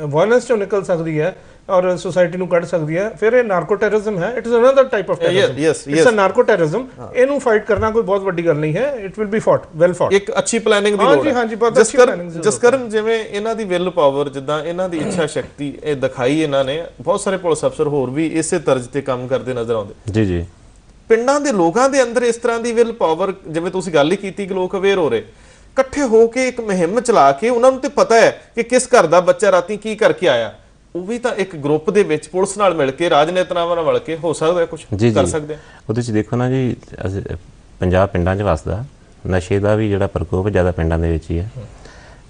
ਵਾਇਲੈਂਸ ਚੋਂ ਨਿਕਲ ਸਕਦੀ ਹੈ ਔਰ ਸੋਸਾਇਟੀ ਨੂੰ ਕੱਢ ਸਕਦੀ ਹੈ, ਫਿਰ ਇਹ ਨਾਰਕੋ ਟੈਰਰਿਜ਼ਮ ਹੈ। It is another type of terrorism. It's a narco terrorism. ਇਹਨੂੰ ਫਾਈਟ ਕਰਨਾ ਕੋਈ ਬਹੁਤ ਵੱਡੀ ਗੱਲ ਨਹੀਂ ਹੈ। It will be fought, well fought. ਇੱਕ ਅੱਛੀ ਪਲੈਨਿੰਗ ਦੀ ਲੋੜ ਹੈ। ਹਾਂਜੀ, ਬਹੁਤ ਅੱਛੀ ਪਲੈਨਿੰਗ। ਜਸਕਰਨ, ਜਿਵੇਂ ਇਹਨਾਂ ਦੀ ਵਿਲ ਪਾਵਰ, ਜਿੱਦਾਂ ਇਹਨਾਂ ਦੀ ਇੱਛਾ ਸ਼ਕਤੀ ਇਹ ਦਿਖਾਈ ਇਹਨਾਂ ਨੇ, ਬਹੁਤ ਸਾਰੇ ਪੁਲਿਸ ਅਫਸਰ ਹੋਰ ਵੀ ਇਸੇ ਤਰਜ਼ ਤੇ ਕੰਮ ਕਰਦੇ ਨਜ਼ਰ ਆਉਂਦੇ। ਜੀ ਜੀ। ਪਿੰਡਾਂ ਦੇ ਲੋਕਾਂ ਦੇ ਅੰਦਰ ਇਸ ਤਰ੍ਹਾਂ ਦੀ ਵਿਲ ਪਾਵਰ, ਜਿਵੇਂ ਤੁਸੀਂ ਗੱਲ ਹੀ ਕੀਤੀ ਕਿ ਲੋਕ ਅਵੇਅਰ ਹੋ ਰਹੇ, ਇਕੱਠੇ ਹੋ ਕੇ ਇੱਕ ਮੁਹਿੰਮ ਚਲਾ ਕੇ ਉਹਨਾਂ ਨੂੰ ਤੇ ਪਤਾ ਹੈ ਕਿ ਕਿਸ ਘਰ ਦਾ ਬੱਚਾ ਰਾਤੀ ਕੀ ਕਰਕੇ ਆਇਆ, ਉਹ ਵੀ ਤਾਂ ਇੱਕ ਗਰੁੱਪ ਦੇ ਵਿੱਚ ਪੁਲਿਸ ਨਾਲ ਮਿਲ ਕੇ, ਰਾਜਨੇਤਾਵਾਂ ਨਾਲ ਮਿਲ ਕੇ ਹੋ ਸਕਦਾ ਕੁਝ ਕਰ ਸਕਦੇ ਆ। ਉਹਦੇ 'ਚ ਦੇਖੋ ਨਾ ਜੀ, ਪੰਜਾਬ ਪਿੰਡਾਂ 'ਚ ਵਸਦਾ, ਨਸ਼ੇ ਦਾ ਵੀ ਜਿਹੜਾ ਪ੍ਰਕੋਪ ਜ਼ਿਆਦਾ ਪਿੰਡਾਂ ਦੇ ਵਿੱਚ ਹੀ ਹੈ,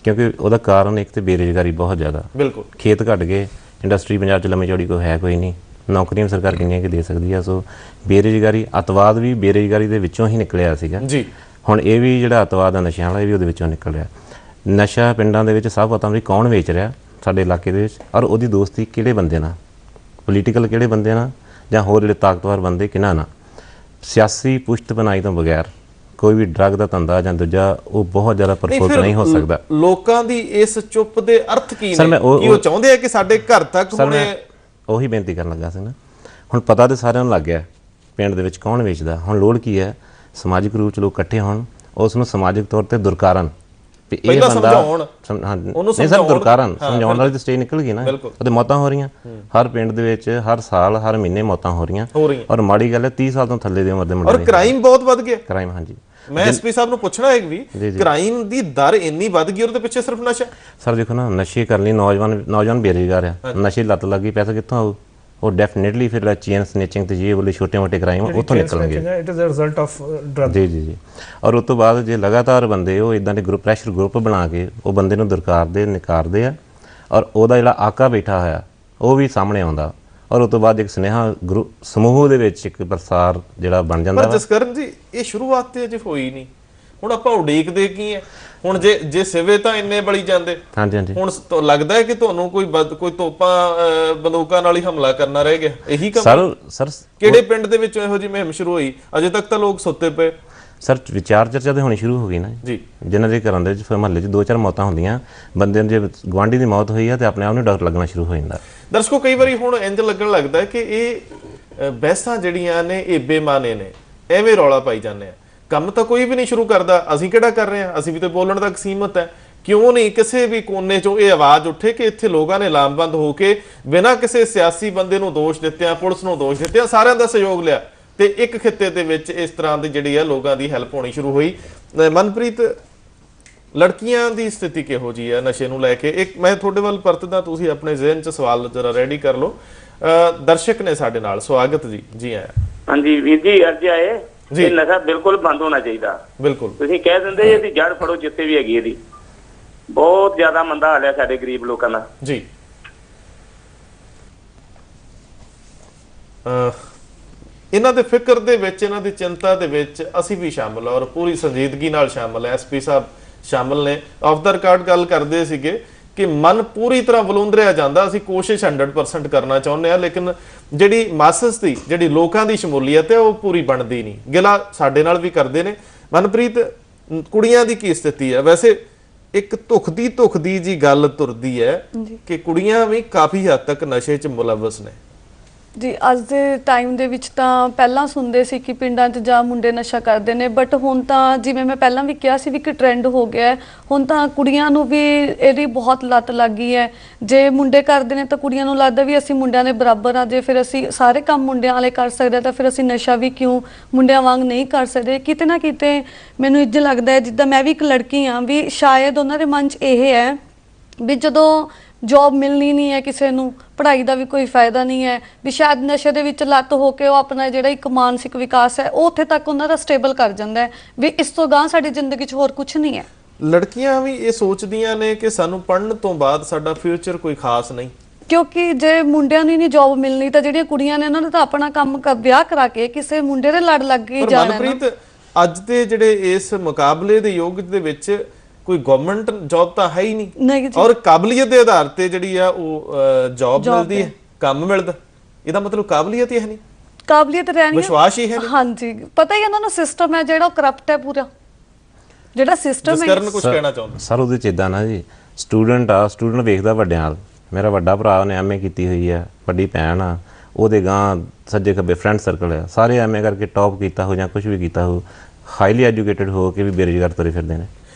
ਕਿਉਂਕਿ ਉਹਦਾ ਕਾਰਨ ਇੱਕ ਤੇ ਬੇਰੁਜ਼ਗਾਰੀ ਬਹੁਤ ਜ਼ਿਆਦਾ। ਬਿਲਕੁਲ, ਖੇਤ ਘੱਟ ਗਏ, ਇੰਡਸਟਰੀ ਪੰਜਾਬ 'ਚ ਲੰਮੀ ਚੌੜੀ ਕੋਈ ਹੈ ਕੋਈ ਨਹੀਂ, ਨੌਕਰੀਆਂ ਸਰਕਾਰ ਕਿੰਨੀਆਂ ਕਿ ਦੇ ਸਕਦੀ ਆ। ਸੋ ਬੇਰੁਜ਼ਗਾਰੀ, ਅੱਤਵਾਦ ਵੀ ਬੇਰੁਜ਼ਗਾਰੀ ਦੇ ਵਿੱਚੋਂ ਹੀ ਨਿਕਲਿਆ ਸੀਗਾ ਜੀ। ਹੁਣ ਇਹ ਵੀ ਜਿਹੜਾ ਅੱਤਵਾਦ ਦਾ ਨਸ਼ਿਆਂ ਵਾਲਾ, ਇਹ ਵੀ ਉਹਦੇ ਵਿੱਚੋਂ ਨਿਕਲ ਰਿਹਾ। ਨਸ਼ਾ ਪਿੰਡਾਂ ਦੇ ਵਿੱਚ ਸਭ ਪਤਾ ਵੀ ਕੌਣ ਵੇਚ ਰਿਹਾ ਸਾਡੇ ਇਲਾਕੇ ਦੇ ਵਿੱਚ, ਔਰ ਉਹਦੀ ਦੋਸਤੀ ਕਿਹੜੇ ਬੰਦੇ ਨਾਲ, ਪੋਲੀਟੀਕਲ ਕਿਹੜੇ ਬੰਦੇ ਨਾਲ, ਜਾਂ ਹੋਰ ਜਿਹੜੇ ਤਾਕਤਵਰ ਬੰਦੇ ਕਿਹਨਾਂ ਨਾਲ। ਸਿਆਸੀ ਪੁਸ਼ਤ ਬਣਾਈ ਤੋਂ ਬਗੈਰ ਕੋਈ ਵੀ ਡਰੱਗ ਦਾ ਧੰਦਾ ਜਾਂ ਦੂਜਾ ਉਹ ਬਹੁਤ ਜ਼ਿਆਦਾ ਪ੍ਰਫੁੱਲਤ ਨਹੀਂ ਹੋ ਸਕਦਾ। ਲੋਕਾਂ ਦੀ ਇਸ ਚੁੱਪ ਦੇ ਅਰਥ ਕੀ ਨੇ? ਕੀ ਉਹ ਚਾਹੁੰਦੇ ਆ ਕਿ ਸਾਡੇ ਘਰ ਤੱਕ ਹੁਣੇ? ਉਹੀ ਬੇਨਤੀ ਕਰਨ ਲੱਗਾ ਸੀ ਨਾ। ਹੁਣ ਪਤਾ ਤੇ ਸਾਰਿਆਂ ਨੂੰ ਲੱਗ ਗਿਆ ਪਿੰਡ ਦੇ ਵਿੱਚ ਕੌਣ ਵੇਚਦਾ। ਹੁਣ ਲੋੜ ਕੀ ਹੈ, ਸਮਾਜਿਕ ਰੂਪ 'ਚ ਲੋਕ ਇਕੱਠੇ ਹੋਣ, ਉਸ ਨੂੰ ਸਮਾਜਿਕ ਤੌਰ ਤੇ ਦੁਰਕਾਰਨ ਵੀ ਇਹ ਪਹਿਲਾਂ ਬੰਦਾ ਸਮਝਾਉਣ, ਨਹੀਂ ਸਰ ਦੁਰਕਾਰਨ ਸਮਝਾਉਣ ਵਾਲੀ ਤਾਂ ਸਟੇਜ ਨਿਕਲ ਗਈ ਨਾ, ਉਹਦੇ ਮੌਤਾਂ ਹੋ ਰਹੀਆਂ ਹਰ ਪਿੰਡ ਦੇ ਵਿੱਚ, ਹਰ ਸਾਲ ਹਰ ਮਹੀਨੇ ਮੌਤਾਂ ਹੋ ਰਹੀਆਂ। ਔਰ ਮਾੜੀ ਗੱਲ ਹੈ 30 ਸਾਲ ਤੋਂ ਥੱਲੇ ਦੀ ਉਮਰ ਦੇ ਮੁੰਡੇ ਔਰ ਕ੍ਰਾਈਮ ਬਹੁਤ ਵੱਧ ਗਿਆ। ਕ੍ਰਾਈਮ ਹਾਂਜੀ, ਮੈਂ ਐਸਪੀ ਸਾਹਿਬ ਨੂੰ ਪੁੱਛਣਾ ਹੈ ਵੀ ਕ੍ਰਾਈਮ ਦੀ ਦਰ ਇੰਨੀ ਵੱਧ ਗਈ, ਉਹਦੇ ਪਿੱਛੇ ਸਿਰਫ ਨਸ਼ਾ। ਸਰ ਦੇਖੋ ਨਾ, ਨਸ਼ੇ ਕਰਨ ਲਈ ਨੌਜਵਾਨ ਬੇਰੁਜ਼ਗਾਰ ਆ, ਨਸ਼ੇ ਲੱਤ ਲੱਗੀ, ਪੈਸਾ ਕਿੱਥੋਂ ਆਊ? ਉਹ ਡੈਫੀਨੇਟਲੀ ਫਿਰ ਚੇਨ ਸਨੇਚਿੰਗ ਤੇ ਇਹ ਵਾਲੇ ਛੋਟੇ ਮੋਟੇ ਕ੍ਰਾਈਮ ਉੱਥੋਂ ਨਿਕਲਣਗੇ। It is a result of drug. ਜੀ। ਔਰ ਉਸ ਤੋਂ ਬਾਅਦ ਜੇ ਲਗਾਤਾਰ ਬੰਦੇ ਉਹ ਇਦਾਂ ਦੇ ਪ੍ਰੈਸ਼ਰ ਗਰੁੱਪ ਬਣਾ ਕੇ ਉਹ ਬੰਦੇ ਨੂੰ ਨਿਕਾਰਦੇ ਆ, ਔਰ ਉਹਦਾ ਜਿਹੜਾ ਆਕਾ ਬੈਠਾ ਹੋਇਆ ਉਹ ਵੀ ਸਾਹਮਣੇ ਆਉਂਦਾ, ਔਰ ਉਸ ਤੋਂ ਬਾਅਦ ਇੱਕ ਸੁਨੇਹਾ ਸਮੂਹ ਦੇ ਵਿੱਚ ਇੱਕ ਪ੍ਰਸਾਰ ਜਿਹੜਾ ਬਣ ਜਾਂਦਾ। ਪਰ ਜਸਕਰਨ ਜੀ ਇਹ ਸ਼ੁਰੂਆਤ ਤੇ ਅਜੇ ਹੋਈ ਨਹੀਂ, ਹੁਣ ਆਪਾਂ ਉਡੀਕਦੇ ਕੀ ਹੈ? ਹੁਣ ਜੇ ਸਿਵੇ ਤਾਂ ਇੰਨੇ ਬਲੀ ਜਾਂਦੇ, ਹਾਂਜੀ ਹੁਣ ਲੱਗਦਾ ਹੈ ਕਿ ਤੁਹਾਨੂੰ ਕੋਈ ਤੋਪਾਂ ਬੰਦੂਕਾਂ ਨਾਲ ਹੀ ਹਮਲਾ ਕਰਨਾ ਰਹਿ ਗਿਆ, ਇਹੀ ਕੰਮ? ਸਰ ਕਿਹੜੇ ਪਿੰਡ ਦੇ ਵਿੱਚ ਇਹੋ ਜਿਹੀ ਮੁਹਿੰਮ ਸ਼ੁਰੂ ਹੋਈ? ਅਜੇ ਤੱਕ ਤਾਂ ਲੋਕ ਸੁੱਤੇ ਪਏ। ਸਰ ਵਿਚਾਰ ਚਰਚਾ ਤੇ ਹੋਣੀ ਸ਼ੁਰੂ ਹੋ ਗਈ ਨਾ ਜੀ, ਜਿਨ੍ਹਾਂ ਦੇ ਘਰਾਂ ਦੇ ਵਿੱਚ ਮਹੱਲੇ 'ਚ 2-4 ਮੌਤਾਂ ਹੁੰਦੀਆਂ, ਬੰਦੇ ਨੂੰ ਜੇ ਗੁਆਂਢੀ ਦੀ ਮੌਤ ਹੋਈ ਆ ਤੇ ਆਪਣੇ ਆਪ ਨੂੰ ਡਰ ਲੱਗਣਾ ਸ਼ੁਰੂ ਹੋ ਜਾਂਦਾ। ਦਰਸ਼ਕੋ ਕਈ ਵਾਰੀ ਹੁਣ ਇੰਜ ਲੱਗਣ ਲੱਗਦਾ ਕਿ ਇਹ ਬਹਿਸਾਂ ਜਿਹੜੀਆਂ ਨੇ ਇਹ ਬੇਮਾਨੇ ਨੇ, ਐਵੇਂ ਰੌਲਾ ਪਾਈ ਜਾਂਦੇ ਆ। ਕੰਮ ਤਾਂ ਕੋਈ ਵੀ ਨਹੀਂ ਸ਼ੁਰੂ ਕਰਦਾ, ਅਸੀਂ ਕਿਹੜਾ ਕਰ ਰਹੇ ਹਾਂ? ਅਸੀਂ ਵੀ ਤੇ ਬੋਲਣ ਤੱਕ ਸੀਮਤ ਹੈ। ਕਿਉਂ ਨਹੀਂ ਕਿਸੇ ਵੀ ਕੋਨੇ 'ਚੋਂ ਇਹ ਆਵਾਜ਼ ਉੱਠੇ ਕਿ ਇੱਥੇ ਲੋਕਾਂ ਨੇ ਲਾਮਬੰਦ ਹੋ ਕੇ ਬਿਨਾਂ ਕਿਸੇ ਸਿਆਸੀ ਬੰਦੇ ਨੂੰ ਦੋਸ਼ ਦਿੱਤਿਆਂ, ਪੁਲਿਸ ਨੂੰ ਦੋਸ਼ ਦਿੱਤਿਆਂ, ਸਾਰਿਆਂ ਦਾ ਸਹਿਯੋਗ ਲਿਆ ਤੇ ਇੱਕ ਖਿੱਤੇ ਦੇ ਵਿੱਚ ਇਸ ਤਰ੍ਹਾਂ ਦੀ ਜਿਹੜੀ ਆ ਲੋਕਾਂ ਦੀ ਹੈਲਪ ਹੋਣੀ ਸ਼ੁਰੂ ਹੋਈ। ਮਨਪ੍ਰੀਤ, ਲੜਕੀਆਂ ਦੀ ਸਥਿਤੀ ਕਿਹੋ ਜੀ ਹੈ ਨਸ਼ੇ ਨੂੰ ਲੈ ਕੇ? ਇੱਕ ਮੈਂ ਤੁਹਾਡੇ ਵੱਲ ਪਰਤਦਾ, ਤੁਸੀਂ ਆਪਣੇ ਜ਼ਿਹਨ 'ਚ ਸਵਾਲ ਜਰਾ ਰੈਡੀ ਕਰ ਲਓ। ਦਰਸ਼ਕ ਨੇ ਸਾਡੇ ਨਾਲ, ਸਵਾਗਤ ਜੀ, ਜੀ ਆਇਆ। ਹਾਂਜੀ ਵੀਰ ਜੀ, ਅੱਜ ਆਏ ਜੀ। ਇਹ ਨਸ਼ਾ ਬਿਲਕੁਲ ਬੰਦ ਹੋਣਾ ਚਾਹੀਦਾ। ਬਿਲਕੁਲ ਤੁਸੀਂ ਕਹਿ ਦਿੰਦੇ ਇਹਦੀ ਜੜ ਫੜੋ ਜਿੱਥੇ ਵੀ ਹੈਗੀ, ਇਹਦੀ ਬਹੁਤ ਜ਼ਿਆਦਾ ਮੰਦਾ ਹਾਲ ਹੈ ਸਾਡੇ ਗਰੀਬ ਲੋਕਾਂ ਦਾ ਜੀ। ਇਹਨਾਂ ਦੇ ਫਿਕਰ ਦੇ ਵਿੱਚ, ਇਹਨਾਂ ਦੀ ਚਿੰਤਾ ਦੇ ਵਿੱਚ ਅਸੀਂ ਵੀ ਸ਼ਾਮਲ ਹਾਂ ਔਰ ਪੂਰੀ ਸੰਜੀਦਗੀ ਨਾਲ ਸ਼ਾਮਲ ਹੈ। ਐਸਪੀ ਸਾਹਿਬ ਸ਼ਾਮਲ ਨੇ। ਆਫ ਦਾ ਰਿਕਾਰਡ ਗੱਲ ਕਰਦੇ ਸੀਗੇ ਕਿ ਮਨ ਪੂਰੀ ਤਰ੍ਹਾਂ ਵਲੂੰਦਰਿਆ ਜਾਂਦਾ। ਅਸੀਂ ਕੋਸ਼ਿਸ਼ 100% ਕਰਨਾ ਚਾਹੁੰਦੇ ਹਾਂ, ਲੇਕਿਨ ਜਿਹੜੀ ਮਾਸਸ ਦੀ, ਜਿਹੜੀ ਲੋਕਾਂ ਦੀ ਸ਼ਮੂਲੀਅਤ ਹੈ ਉਹ ਪੂਰੀ ਬਣਦੀ ਨਹੀਂ। ਗਿਲਾ ਸਾਡੇ ਨਾਲ ਵੀ ਕਰਦੇ ਨੇ। ਮਨਪ੍ਰੀਤ, ਕੁੜੀਆਂ ਦੀ ਕੀ ਸਥਿਤੀ ਹੈ? ਵੈਸੇ ਇੱਕ ਧੁੱਖ ਦੀ ਜੀ ਗੱਲ ਤੁਰਦੀ ਹੈ ਕਿ ਕੁੜੀਆਂ ਵੀ ਕਾਫੀ ਹੱਦ ਤੱਕ ਨਸ਼ੇ 'ਚ ਮੁਲਵਸ ਨੇ। ਜੀ, ਅੱਜ ਦੇ ਟਾਈਮ ਦੇ ਵਿੱਚ ਤਾਂ ਪਹਿਲਾਂ ਸੁਣਦੇ ਸੀ ਕਿ ਪਿੰਡਾਂ 'ਚ ਜਾਂ ਮੁੰਡੇ ਨਸ਼ਾ ਕਰਦੇ ਨੇ, ਬਟ ਹੁਣ ਤਾਂ ਜਿਵੇਂ ਮੈਂ ਪਹਿਲਾਂ ਵੀ ਕਿਹਾ ਸੀ ਵੀ ਕਿ ਟ੍ਰੈਂਡ ਹੋ ਗਿਆ। ਹੁਣ ਤਾਂ ਕੁੜੀਆਂ ਨੂੰ ਵੀ ਇਹਦੀ ਬਹੁਤ ਲੱਤ ਲੱਗ ਗਈ ਹੈ। ਜੇ ਮੁੰਡੇ ਕਰਦੇ ਨੇ ਤਾਂ ਕੁੜੀਆਂ ਨੂੰ ਲੱਗਦਾ ਵੀ ਅਸੀਂ ਮੁੰਡਿਆਂ ਦੇ ਬਰਾਬਰ ਆ, ਜੇ ਫਿਰ ਅਸੀਂ ਸਾਰੇ ਕੰਮ ਮੁੰਡਿਆਂ ਵਾਲੇ ਕਰ ਸਕਦੇ ਤਾਂ ਫਿਰ ਅਸੀਂ ਨਸ਼ਾ ਵੀ ਕਿਉਂ ਮੁੰਡਿਆਂ ਵਾਂਗ ਨਹੀਂ ਕਰ ਸਕਦੇ। ਕਿਤੇ ਨਾ ਕਿਤੇ ਮੈਨੂੰ ਇੰਝ ਲੱਗਦਾ ਹੈ, ਜਿੱਦਾਂ ਮੈਂ ਵੀ ਇੱਕ ਲੜਕੀ ਹਾਂ, ਵੀ ਸ਼ਾਇਦ ਉਹਨਾਂ ਦੇ ਮਨ 'ਚ ਇਹ ਹੈ ਵੀ ਜਦੋਂ ਜੌਬ ਮਿਲਣੀ ਨਹੀਂ ਹੈ, ਕਿਸੇ ਨੂੰ ਪੜ੍ਹਾਈ ਦਾ ਵੀ ਕੋਈ ਫਾਇਦਾ ਨਹੀਂ ਹੈ, ਵੀ ਸ਼ਾਇਦ ਨਸ਼ੇ ਦੇ ਵਿੱਚ ਲੱਤ ਹੋ ਕੇ ਉਹ ਆਪਣਾ ਜਿਹੜਾ ਇੱਕ ਮਾਨਸਿਕ ਵਿਕਾਸ ਹੈ ਉਹ ਉੱਥੇ ਤੱਕ ਉਹਨਾਂ ਦਾ ਸਟੇਬਲ ਕਰ ਜਾਂਦਾ ਹੈ ਵੀ ਇਸ ਤੋਂ ਗਾਂ ਸਾਡੀ ਜ਼ਿੰਦਗੀ 'ਚ ਹੋਰ ਕੁਝ ਨਹੀਂ ਹੈ। ਲੜਕੀਆਂ ਵੀ ਇਹ ਸੋਚਦੀਆਂ ਨੇ ਕਿ ਸਾਨੂੰ ਪੜ੍ਹਨ ਤੋਂ ਬਾਅਦ ਸਾਡਾ ਫਿਊਚਰ ਕੋਈ ਖਾਸ ਨਹੀਂ, ਕਿਉਂਕਿ ਜੇ ਮੁੰਡਿਆਂ ਨੂੰ ਨਹੀਂ ਜੌਬ ਮਿਲਣੀ ਤਾਂ ਜਿਹੜੀਆਂ ਕੁੜੀਆਂ ਨੇ ਉਹਨਾਂ ਨੇ ਤਾਂ ਆਪਣਾ ਕੰਮ ਵਿਆਹ ਕਰਾ ਕੇ ਕਿਸੇ ਮੁੰਡੇ ਦੇ ਲੜ ਲੱਗ ਕੇ ਜਾਣਾ। ਮਨਪ੍ਰੀਤ, ਅੱਜ ਦੇ ਜਿਹੜੇ ਇਸ ਮੁਕਾਬਲੇ ਦੇ ਯੁੱਗ ਦੇ ਵਿੱਚ ਕੋਈ ਗਵਰਨਮੈਂਟ ਜੌਬ ਤਾਂ ਹੈ ਹੀ ਨਹੀਂ, ਔਰ ਕਾਬਲੀਅਤ ਦੇ ਆਧਾਰ ਤੇ ਜਿਹੜੀ ਆ ਉਹ ਜੌਬ ਮਿਲਦੀ ਹੈ, ਕੰਮ ਮਿਲਦਾ। ਇਹਦਾ ਮਤਲਬ ਕਾਬਲੀਅਤ ਹੀ ਹੈ ਨਹੀਂ, ਕਾਬਲੀਅਤ ਰਹਿਣੀ, ਵਿਸ਼ਵਾਸ ਹੀ ਹੈ ਨਹੀਂ। ਹਾਂਜੀ, ਪਤਾ ਹੀ ਉਹਨਾਂ ਨੂੰ ਸਿਸਟਮ ਹੈ ਜਿਹੜਾ ਉਹ ਕਰਪਟ ਹੈ ਪੂਰਾ, ਜਿਹੜਾ ਸਿਸਟਮ ਹੈ। ਕਰਨ ਕੁਝ ਕਹਿਣਾ ਚਾਹੁੰਦਾ ਸਰ ਉਹਦੇ ਚ ਇਦਾਂ ਨਾ ਜੀ, ਸਟੂਡੈਂਟ ਵੇਖਦਾ ਵੱਡਿਆਂ ਨਾਲ। ਮੇਰਾ ਵੱਡਾ ਭਰਾ ਨੇ ਐਮਏ ਕੀਤੀ ਹੋਈ ਹੈ, ਵੱਡੀ ਭੈਣ ਆ, ਉਹਦੇ ਗਾਂ ਸੱਜੇ ਖੱਬੇ ਫਰੈਂਡ ਸਰਕਲ ਹੈ, ਸਾਰੇ ਐਮਏ ਕਰਕੇ ਟੌਪ ਕੀਤਾ ਹੋ ਜਾਂ ਕੁਝ ਵੀ ਕੀਤਾ ਹੋ, ਹਾਈਲੀ ਐਜੂਕੇਟਡ ਹੋ ਕੇ ਵੀ ਬੇਰੁਜ਼ਗਾਰ ਤੁਰੇ ਫਿਰਦੇ ਨੇ।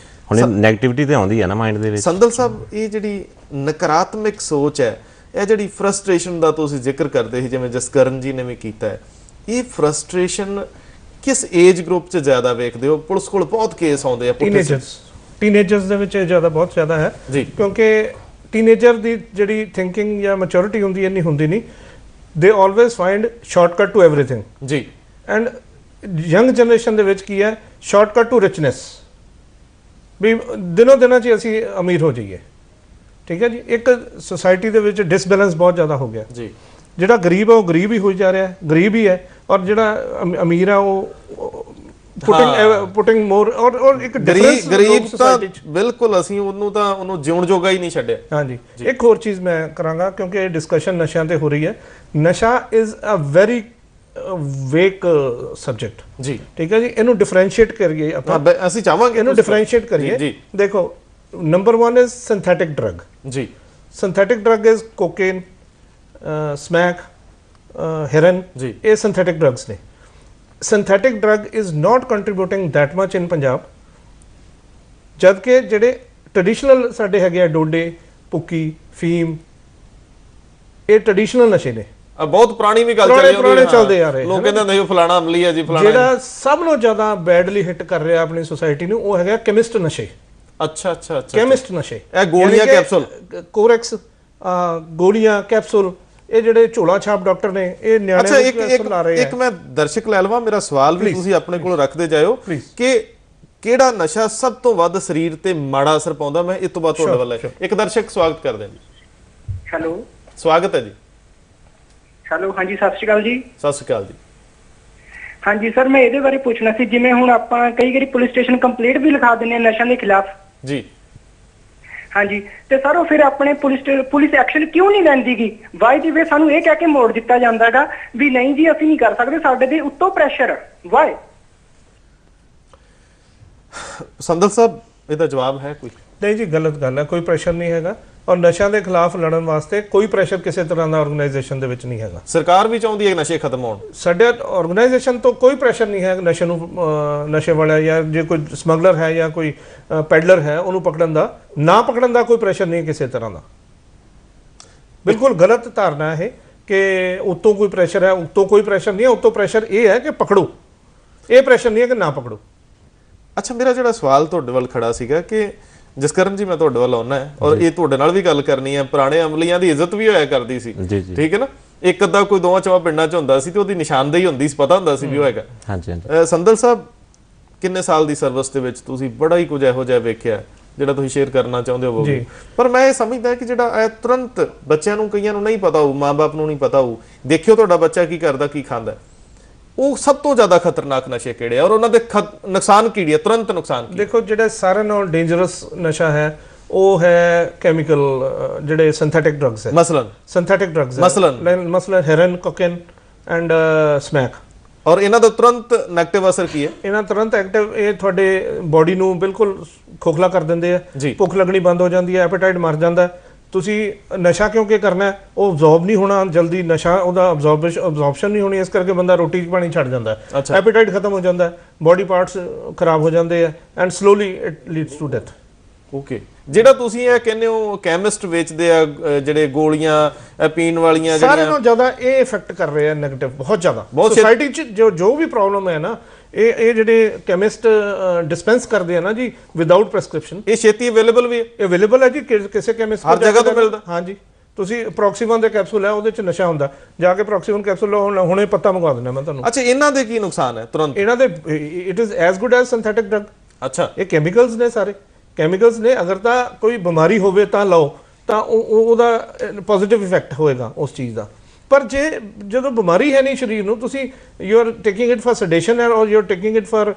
ਹੁਣ ਇਹ ਨੈਗੇਟਿਵਿਟੀ ਤੇ ਆਉਂਦੀ ਹੈ ਨਾ ਮਾਈਂਡ ਦੇ ਵਿੱਚ। ਸੰਦਲ ਸਾਹਿਬ, ਇਹ ਜਿਹੜੀ ਨਕਾਰਾਤਮਕ ਸੋਚ ਹੈ, ਇਹ ਜਿਹੜੀ ਫਰਸਟ੍ਰੇਸ਼ਨ ਦਾ ਤੁਸੀਂ ਜ਼ਿਕਰ ਕਰਦੇ ਸੀ, ਜਿਵੇਂ ਜਸਕਰਨ ਜੀ ਨੇ ਵੀ ਕੀਤਾ ਹੈ, ਇਹ ਫਰਸਟ੍ਰੇਸ਼ਨ ਕਿਸ ਏਜ ਗਰੁੱਪ 'ਚ ਜ਼ਿਆਦਾ ਵੇਖਦੇ ਹੋ? ਪੁਲਿਸ ਕੋਲ ਬਹੁਤ ਕੇਸ ਆਉਂਦੇ ਆ ਟੀਨੇਜਰਸ ਦੇ ਵਿੱਚ ਬਹੁਤ ਜ਼ਿਆਦਾ ਹੈ, ਕਿਉਂਕਿ ਟੀਨੇਜਰ ਦੀ ਜਿਹੜੀ ਥਿੰਕਿੰਗ ਜਾਂ ਮੈਚੁਰਿਟੀ ਹੁੰਦੀ ਹੈ ਇੰਨੀ ਹੁੰਦੀ ਨਹੀਂ। They always find shortcut to everything ਜੀ। ਐਂਡ ਯੰਗ ਜਨਰੇਸ਼ਨ ਦੇ ਵਿੱਚ ਕੀ ਹੈ, ਸ਼ਾਰਟਕਟ ਟੂ ਰਿਚਨੈਸ, ਵੀ ਦਿਨੋਂ ਦਿਨਾਂ 'ਚ ਅਸੀਂ ਅਮੀਰ ਹੋ ਜਾਈਏ। ਠੀਕ ਹੈ ਜੀ, ਇੱਕ ਸੋਸਾਇਟੀ ਦੇ ਵਿੱਚ ਡਿਸਬੈਲੈਂਸ ਬਹੁਤ ਜ਼ਿਆਦਾ ਹੋ ਗਿਆ ਜੀ। ਜਿਹੜਾ ਗਰੀਬ ਹੈ ਉਹ ਗਰੀਬ ਹੀ ਹੋਈ ਜਾ ਰਿਹਾ, ਗਰੀਬ ਹੀ ਹੈ, ਔਰ ਜਿਹੜਾ ਅਮੀਰ ਹੈ ਉਹ ਪੁਟਿੰਗ ਮੋਰ, ਔਰ ਇੱਕ ਡਿਫਰੈਂਸ ਗਰੀਬ ਤਾਂ ਬਿਲਕੁਲ ਅਸੀਂ ਉਹਨੂੰ ਜਿਉਣ ਜੋਗਾ ਹੀ ਨਹੀਂ ਛੱਡਿਆ। ਹਾਂਜੀ, ਇੱਕ ਹੋਰ ਚੀਜ਼ ਮੈਂ ਕਰਾਂਗਾ, ਕਿਉਂਕਿ ਇਹ ਡਿਸਕਸ਼ਨ ਨਸ਼ਿਆਂ ਤੇ ਹੋ ਰਹੀ ਹੈ। ਨਸ਼ਾ is a very weak subject ਜੀ। ਠੀਕ ਹੈ ਜੀ, ਇਹਨੂੰ ਡਿਫਰੈਂਸ਼ੀਏਟ ਕਰੀਏ ਆਪਾਂ, ਅਸੀਂ ਚਾਹਾਂਗੇ ਇਹਨੂੰ ਡਿਫਰੈਂਸ਼ੀਏਟ ਕਰੀਏ। ਦੇਖੋ, ਨੰਬਰ 1 ਇਜ਼ ਸਿੰਥੈਟਿਕ ਡਰਗ ਜੀ। Synthetic drug is cocaine, smack, heroin, ਇਹ ਸਿੰਥੈਟਿਕ ਡਰਗਸ ਨੇ। Synthetic drug is not contributing that much in Punjab, ਜਦ ਕਿ ਜਿਹੜੇ ਟ੍ਰੈਡੀਸ਼ਨਲ ਸਾਡੇ ਹੈਗੇ ਆ ਡੋਡੇ, ਪੁੱਕੀ, ਫੀਮ, ਇਹ ਟ੍ਰੈਡੀਸ਼ਨਲ ਨਸ਼ੇ ਨੇ, ਬਹੁਤ ਪੁਰਾਣੀ ਵੀ ਗੱਲ ਪੁਰਾਣੇ ਚੱਲਦੇ ਆ ਰਹੇ। ਲੋਕ ਕਹਿੰਦੇ ਹੁੰਦੇ ਉਹ ਫਲਾਣਾ ਅਮਲੀ ਹੈ ਜੀ, ਫਲਾਣਾ। ਜਿਹੜਾ ਸਭ ਨੂੰ ਜ਼ਿਆਦਾ ਬੈਡਲੀ ਹਿੱਟ ਕਰ ਰਿਹਾ ਆਪਣੀ ਸੋਸਾਇਟੀ ਨੂੰ ਉਹ ਹੈਗਾ ਕੈਮਿਸਟ ਨਸ਼ੇ। ਅੱਛਾ ਅੱਛਾ ਅੱਛਾ, ਕੈਮਿਸਟ ਨਸ਼ੇ, ਇਹ ਗੋਲੀਆਂ, ਕੈਪਸੂਲ, ਕੋਰੈਕਸ, ਗੋਲੀਆਂ, ਕੈਪਸੂਲ, ਇਹ ਜਿਹੜੇ ਝੋਲਾ ਛਾਪ ਡਾਕਟਰ ਨੇ ਇਹ ਨਿਆਣਿਆਂ ਨੂੰ ਖਿਲਾ ਰਹੇ ਆ। ਇੱਕ ਮੈਂ ਦਰਸ਼ਕ ਲੈ ਲਵਾਂ, ਮੇਰਾ ਸਵਾਲ ਵੀ ਤੁਸੀਂ ਆਪਣੇ ਕੋਲ ਰੱਖਦੇ ਜਾਇਓ ਕਿ ਕਿਹੜਾ ਨਸ਼ਾ ਸਭ ਤੋਂ ਵੱਧ ਸਰੀਰ ਤੇ ਮਾੜਾ ਅਸਰ ਪਾਉਂਦਾ। ਮੈਂ ਇਸ ਤੋਂ ਬਾਅਦ ਤੁਹਾਡੇ ਵੱਲ ਇੱਕ ਦਰਸ਼ਕ ਸਵਾਗਤ ਕਰਦੇ ਹਾਂ ਜੀ। ਹੈਲੋ, ਸਵਾਗਤ ਹੈ ਜੀ। ਹੈਲੋ, ਹਾਂਜੀ, ਸਤਿ ਸ਼੍ਰੀ ਅਕਾਲ ਜੀ। ਸਤਿ ਸ਼੍ਰੀ ਅਕਾਲ ਜੀ। ਹਾਂਜੀ ਸਰ, ਮੈਂ ਇਹਦੇ ਬਾਰੇ ਪੁੱਛਣਾ ਸੀ, ਜਿਵੇਂ ਹੁਣ ਆਪਾਂ ਕਈ ਵਾਰੀ ਪੁਲਿਸ ਸਟੇਸ਼ਨ ਕੰਪਲੇਂਟ ਵੀ ਲਿਖਾ ਦਿੰਦੇ ਆ ਨਸ਼ਿਆਂ ਦੇ ਖਿਲਾਫ ਜੀ। ਹਾਂਜੀ, ਤੇ ਸਰ ਉਹ ਫਿਰ ਆਪਣੇ ਪੁਲਿਸ ਐਕਸ਼ਨ ਕਿਉਂ ਨਹੀਂ ਲੈਂਦੀਗੀ? ਵਾਈ ਦੀ ਵੇ ਸਾਨੂੰ ਇਹ ਕਹਿ ਕੇ ਮੋੜ ਦਿੱਤਾ ਜਾਂਦਾ ਹੈਗਾ ਵੀ ਨਹੀਂ ਜੀ ਅਸੀਂ ਨਹੀਂ ਕਰ ਸਕਦੇ, ਸਾਡੇ ਦੇ ਉੱਤੋਂ ਪ੍ਰੈਸ਼ਰ। ਵਾਈ? ਸੰਦਲ ਸਾਹਿਬ, ਇਹਦਾ ਜਵਾਬ ਹੈ ਕੋਈ? ਨਹੀਂ ਜੀ, ਗਲਤ ਗੱਲ ਹੈ, ਕੋਈ ਪ੍ਰੈਸ਼ਰ ਨਹੀਂ ਹੈਗਾ। ਔਰ ਨਸ਼ਿਆਂ ਦੇ ਖਿਲਾਫ ਲੜਨ ਵਾਸਤੇ ਕੋਈ ਪ੍ਰੈਸ਼ਰ ਕਿਸੇ ਤਰ੍ਹਾਂ ਦਾ ਆਰਗੇਨਾਈਜੇਸ਼ਨ ਦੇ ਵਿੱਚ ਨਹੀਂ ਹੈਗਾ। ਸਰਕਾਰ ਵੀ ਚਾਹੁੰਦੀ ਹੈ ਨਸ਼ੇ ਖਤਮ ਹੋਣ। ਸਾਡੇ ਆਰਗੇਨਾਈਜੇਸ਼ਨ ਤੋਂ ਕੋਈ ਪ੍ਰੈਸ਼ਰ ਨਹੀਂ ਹੈ ਨਸ਼ੇ ਨੂੰ, ਨਸ਼ੇ ਵਾਲਾ ਜਾਂ ਜੇ ਕੋਈ ਸਮਗਲਰ ਹੈ ਜਾਂ ਕੋਈ ਪੈਡਲਰ ਹੈ ਉਹਨੂੰ ਪਕੜਨ ਦਾ, ਨਾ ਪਕੜਨ ਦਾ ਕੋਈ ਪ੍ਰੈਸ਼ਰ ਨਹੀਂ ਕਿਸੇ ਤਰ੍ਹਾਂ ਦਾ। ਬਿਲਕੁਲ ਗਲਤ ਧਾਰਨਾ ਹੈ ਕਿ ਉੱਤੋਂ ਕੋਈ ਪ੍ਰੈਸ਼ਰ ਹੈ। ਉੱਤੋਂ ਕੋਈ ਪ੍ਰੈਸ਼ਰ ਨਹੀਂ ਹੈ, ਉੱਤੋਂ ਪ੍ਰੈਸ਼ਰ ਇਹ ਹੈ ਕਿ ਪਕੜੋ, ਇਹ ਪ੍ਰੈਸ਼ਰ ਨਹੀਂ ਹੈ ਕਿ ਨਾ ਪਕੜੋ। ਅੱਛਾ, ਮੇਰਾ ਜਿਹੜਾ ਸਵਾਲ ਤੁਹਾਡੇ ਵੱਲ ਖੜਾ ਸੀਗਾ ਕਿ ਜਸਕਰਨ ਜੀ, ਮੈਂ ਤੁਹਾਡੇ ਵੱਲ ਆਉਣਾ ਹੈ ਔਰ ਇਹ ਤੁਹਾਡੇ ਨਾਲ ਵੀ ਗੱਲ ਕਰਨੀ ਹੈ। ਪੁਰਾਣੇ ਅਮਲੀਆਂ ਦੀ ਇੱਜ਼ਤ ਵੀ ਹੋਇਆ ਕਰਦੀ ਸੀ, ਠੀਕ ਹੈ ਨਾ? ਇੱਕ ਅੱਧਾ ਕੋਈ ਦੋਵਾਂ ਚੋਂ ਪਿੰਡਾਂ 'ਚ ਹੁੰਦਾ ਸੀ ਤੇ ਉਹਦੀ ਨਿਸ਼ਾਨਦੇਹੀ ਹੁੰਦੀ ਸੀ, ਪਤਾ ਹੁੰਦਾ ਸੀ ਵੀ ਉਹ ਹੈਗਾ। ਹਾਂਜੀ ਹਾਂਜੀ। ਸੰਦਲ ਸਾਹਿਬ, ਕਿੰਨੇ ਸਾਲ ਦੀ ਸਰਵਿਸ ਦੇ ਵਿੱਚ ਤੁਸੀਂ ਬੜਾ ਹੀ ਕੁਝ ਇਹੋ ਜਿਹਾ ਵੇਖਿਆ ਜਿਹੜਾ ਤੁਸੀਂ ਸ਼ੇਅਰ ਕਰਨਾ ਚਾਹੁੰਦੇ ਹੋਵੋਗੇ। ਪਰ ਮੈਂ ਇਹ ਸਮਝਦਾ ਕਿ ਜਿਹੜਾ ਇਹ ਤੁਰੰਤ ਬੱਚਿਆਂ ਨੂੰ, ਕਈਆਂ ਨੂੰ ਨਹੀਂ ਪਤਾ ਹੋਊ, ਮਾਂ-ਬਾਪ ਨੂੰ ਨਹੀਂ ਪਤਾ ਹੋਊ, ਦੇਖਿਓ ਤੁਹਾਡਾ ਬੱਚਾ ਕੀ ਕਰਦਾ, ਕੀ ਖਾਂਦਾ, ਉਹ ਸਭ ਤੋਂ ਜ਼ਿਆਦਾ ਖਤਰਨਾਕ ਨਸ਼ੇ ਕਿਹੜੇ ਆ ਔਰ ਉਹਨਾਂ ਦੇ ਨੁਕਸਾਨ ਕੀ ਹੈ, ਤੁਰੰਤ ਨੁਕਸਾਨ ਕੀ? ਦੇਖੋ, ਜਿਹੜਾ ਸਾਰਿਆਂ ਨਾਲੋਂ ਡੇਂਜਰਸ ਨਸ਼ਾ ਹੈ ਉਹ ਹੈ ਕੈਮੀਕਲ, ਜਿਹੜੇ ਸਿੰਥੈਟਿਕ ਡਰੱਗਸ ਹੈ। ਮਸਲਨ ਸਿੰਥੈਟਿਕ ਡਰੱਗਸ, ਮਸਲਨ ਹੈਰਨ, ਕੋਕੇਨ ਐਂਡ ਸਮੈਕ। ਔਰ ਇਹਨਾਂ ਦਾ ਤੁਰੰਤ ਨੈਗੇਟਿਵ ਅਸਰ ਕੀ ਹੈ? ਇਹਨਾਂ ਤੁਰੰਤ ਐਕਟਿਵ, ਇਹ ਤੁਹਾਡੇ ਬਾਡੀ ਨੂੰ ਬਿਲਕੁਲ ਖੋਖਲਾ ਕਰ ਦਿੰਦੇ ਆ, ਭੁੱਖ ਲੱਗਣੀ ਬੰਦ ਹੋ ਜਾਂਦੀ ਹੈ, ਐਪੇਟਾਈਟ ਮਰ ਜਾਂਦਾ। ਤੁਸੀਂ ਨਸ਼ਾ ਕਿਉਂਕਿ ਕਰਨਾ, ਉਹ ਅਬਜ਼ੌਰਬ ਨਹੀਂ ਹੋਣਾ ਜਲਦੀ, ਨਸ਼ਾ ਉਹਦਾ ਅਬਜ਼ੌਰਪਸ਼ਨ ਨਹੀਂ ਹੋਣੀ, ਇਸ ਕਰਕੇ ਬੰਦਾ ਰੋਟੀ ਪਾਣੀ ਛੱਡ ਜਾਂਦਾ, ਐਪੇਟਾਈਟ ਖਤਮ ਹੋ ਜਾਂਦਾ, ਬਾਡੀ ਪਾਰਟਸ ਖਰਾਬ ਹੋ ਜਾਂਦੇ ਆ and slowly it leads to death. Okay, ਜਿਹੜਾ ਤੁਸੀਂ ਇਹ ਕਹਿੰਦੇ ਹੋ ਕੈਮਿਸਟ ਵੇਚਦੇ ਆ ਜਿਹੜੇ ਗੋਲੀਆਂ ਪੀਣ ਵਾਲੀਆਂ, ਸਾਰਿਆਂ ਨਾਲੋਂ ਜ਼ਿਆਦਾ ਇਹ ਇਫੈਕਟ ਕਰ ਰਹੇ ਆ ਨੈਗੇਟਿਵ, ਬਹੁਤ ਜ਼ਿਆਦਾ ਸੋਸਾਇਟੀ 'ਚ। ਜੋ ਵੀ ਪ੍ਰੋਬਲਮ ਹੈ ਨਾ, ਇਹ ਜਿਹੜੇ ਕੈਮਿਸਟ ਡਿਸਪੈਂਸ ਕਰਦੇ ਆ ਨਾ ਜੀ ਵਿਦਆਊਟ ਪ੍ਰੈਸਕ੍ਰਿਪਸ਼ਨ, ਇਹ ਛੇਤੀ ਅਵੇਲੇਬਲ ਵੀ ਹੈ, ਅਵੇਲੇਬਲ ਹੈ ਜੀ ਕਿਸੇ ਕੈਮਿਸਟ ਹਰ ਜਗ੍ਹਾ ਤੋਂ ਮਿਲਦਾ। ਹਾਂਜੀ, ਤੁਸੀਂ ਪ੍ਰੋਕਸੀਵਨ ਦੇ ਕੈਪਸੂਲ ਹੈ, ਉਹਦੇ 'ਚ ਨਸ਼ਾ ਹੁੰਦਾ, ਜਾ ਕੇ ਪ੍ਰੋਕਸੀਵਨ ਕੈਪਸੂਲ ਲਓ, ਹੁਣੇ ਪੱਤਾ ਮੰਗਵਾ ਦਿੰਦਾ ਮੈਂ ਤੁਹਾਨੂੰ। ਅੱਛਾ, ਇਹਨਾਂ ਦੇ ਕੀ ਨੁਕਸਾਨ ਹੈ ਤੁਰੰਤ? ਇਹਨਾਂ ਦੇ it is as good as synthetic drug. ਅੱਛਾ, ਇਹ ਕੈਮੀਕਲਸ ਨੇ, ਸਾਰੇ ਕੈਮੀਕਲਸ ਨੇ। ਅਗਰ ਤਾਂ ਕੋਈ ਬਿਮਾਰੀ ਹੋਵੇ ਤਾਂ ਲਓ, ਤਾਂ ਉਹਦਾ ਪੋਜ਼ਿਟਿਵ ਇਫੈਕਟ ਹੋਏਗਾ ਉਸ ਚੀਜ਼ ਦਾ। ਪਰ ਜਦੋਂ ਬਿਮਾਰੀ ਹੈ ਨਹੀਂ ਸਰੀਰ ਨੂੰ, ਤੁਸੀਂ you are taking it for sedation or you are taking it for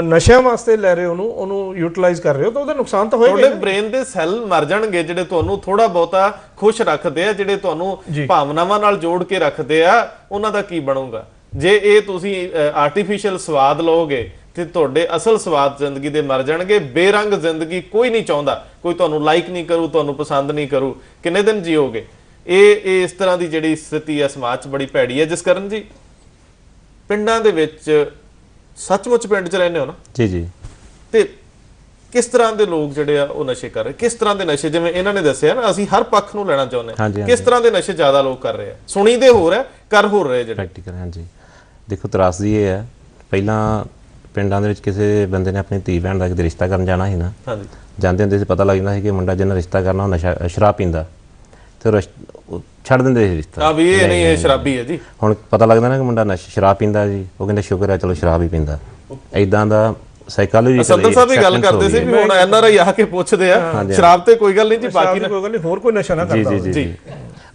ਨਸ਼ਿਆਂ ਵਾਸਤੇ ਲੈ ਰਹੇ ਹੋ, ਉਹਨੂੰ ਯੂਟਿਲਾਈਜ਼ ਕਰ ਰਹੇ ਹੋ, ਤਾਂ ਉਹਦਾ ਨੁਕਸਾਨ ਤਾਂ ਹੋਏਗਾ। ਤੁਹਾਡੇ ਬ੍ਰੇਨ ਦੇ ਸੈੱਲ ਮਰ ਜਾਣਗੇ ਜਿਹੜੇ ਤੁਹਾਨੂੰ ਥੋੜਾ ਬਹੁਤਾ ਖੁਸ਼ ਰੱਖਦੇ ਆ, ਜਿਹੜੇ ਤੁਹਾਨੂੰ ਭਾਵਨਾਵਾਂ ਨਾਲ ਜੋੜ ਕੇ ਰੱਖਦੇ ਆ, ਉਹਨਾਂ ਦਾ ਕੀ ਬਣੂਗਾ? ਜੇ ਇਹ ਤੁਸੀਂ ਆਰਟੀਫੀਸ਼ੀਅਲ ਸਵਾਦ ਲਓਗੇ ਤੇ ਤੁਹਾਡੇ ਅਸਲ ਸਵਾਦ ਜ਼ਿੰਦਗੀ ਦੇ ਮਰ ਜਾਣਗੇ। ਬੇਰੰਗ ਜ਼ਿੰਦਗੀ ਕੋਈ ਨਹੀਂ ਚਾਹੁੰਦਾ, ਕੋਈ ਤੁਹਾਨੂੰ ਲਾਈਕ ਨਹੀਂ ਕਰੂ, ਤੁਹਾਨੂੰ ਪਸੰਦ ਨਹੀਂ ਕਰੂ, ਕਿੰਨੇ ਦਿਨ ਜੀਓਗੇ? ਇਹ ਇਸ ਤਰ੍ਹਾਂ ਦੀ ਜਿਹੜੀ ਸਥਿਤੀ ਹੈ ਸਮਾਜ 'ਚ ਬੜੀ ਭੈੜੀ ਹੈ। ਜਸਕਰਨ ਜੀ, ਪਿੰਡਾਂ ਦੇ ਵਿੱਚ ਸੱਚਮੁੱਚ ਪਿੰਡ 'ਚ ਰਹਿੰਦੇ ਹੋ ਨਾ? ਜੀ ਜੀ। ਤੇ ਕਿਸ ਤਰ੍ਹਾਂ ਦੇ ਲੋਕ ਜਿਹੜੇ ਆ ਉਹ ਨਸ਼ੇ ਕਰ ਰਹੇ, ਕਿਸ ਤਰ੍ਹਾਂ ਦੇ ਨਸ਼ੇ? ਜਿਵੇਂ ਇਹਨਾਂ ਨੇ ਦੱਸਿਆ ਨਾ, ਅਸੀਂ ਹਰ ਪੱਖ ਨੂੰ ਲੈਣਾ ਚਾਹੁੰਦੇ ਹਾਂ, ਕਿਸ ਤਰ੍ਹਾਂ ਦੇ ਨਸ਼ੇ ਜ਼ਿਆਦਾ ਲੋਕ ਕਰ ਰਹੇ ਆ? ਸੁਣੀਦੇ ਹੋਰ ਹੈ, ਕਰ ਹੋਰ ਰਹੇ ਜਿਹੜੇ ਪ੍ਰੈਕਟੀਕਲ? ਹਾਂਜੀ, ਦੇਖੋ ਤਰਾਸਦੀ ਇਹ ਹੈ, ਪਹਿਲਾਂ ਪਿੰਡਾਂ ਦੇ ਵਿੱਚ ਕਿਸੇ ਬੰਦੇ ਨੇ ਆਪਣੀ ਧੀ ਭੈਣ ਦਾ ਕਿਤੇ ਰਿਸ਼ਤਾ ਕਰਨ ਜਾਣਾ ਸੀ ਨਾ, ਜਾਂਦੇ ਹੁੰਦੇ ਸੀ, ਪਤਾ ਲੱਗ ਜਾਂਦਾ ਸੀ ਕਿ ਮੁੰਡਾ ਜਿਹਨਾਂ ਰਿਸ਼ਤਾ ਕਰਨਾ ਉਹ ਨਸ਼ਾ ਸ਼ਰਾਬ ਪੀਂਦਾ, ਤੇ ਛੱਡ ਦਿੰਦੇ ਸੀ ਰਿਸ਼ਤਾ। ਵੀ ਇਹ ਨਹੀਂ, ਇਹ ਸ਼ਰਾਬੀ ਹੈ ਜੀ। ਹੁਣ ਪਤਾ ਲੱਗਦਾ ਨਾ ਕਿ ਮੁੰਡਾ ਨਸ਼ਾ ਸ਼ਰਾਬ ਪੀਂਦਾ ਜੀ, ਉਹ ਕਹਿੰਦੇ ਸ਼ੁਕਰ ਹੈ ਚਲੋ ਸ਼ਰਾਬ ਹੀ ਪੀਂਦਾ। ਇਦਾਂ ਦਾ ਸਾਈਕੋਲੋਜੀ ਸੰਦਰ ਸਾਹਿਬ ਵੀ ਗੱਲ ਕਰਦੇ ਸੀ ਵੀ ਹੁਣ ਐਨਆਰਆਈ ਆ ਕੇ ਪੁੱਛਦੇ ਆ, ਸ਼ਰਾਬ ਤੇ ਕੋਈ ਗੱਲ ਨਹੀਂ ਜੀ, ਬਾਕੀ ਕੋਈ ਗੱਲ ਨਹੀਂ, ਹੋਰ ਕੋਈ ਨਸ਼ਾ ਨਾ ਕਰਦਾ। ਜੀ ਜੀ।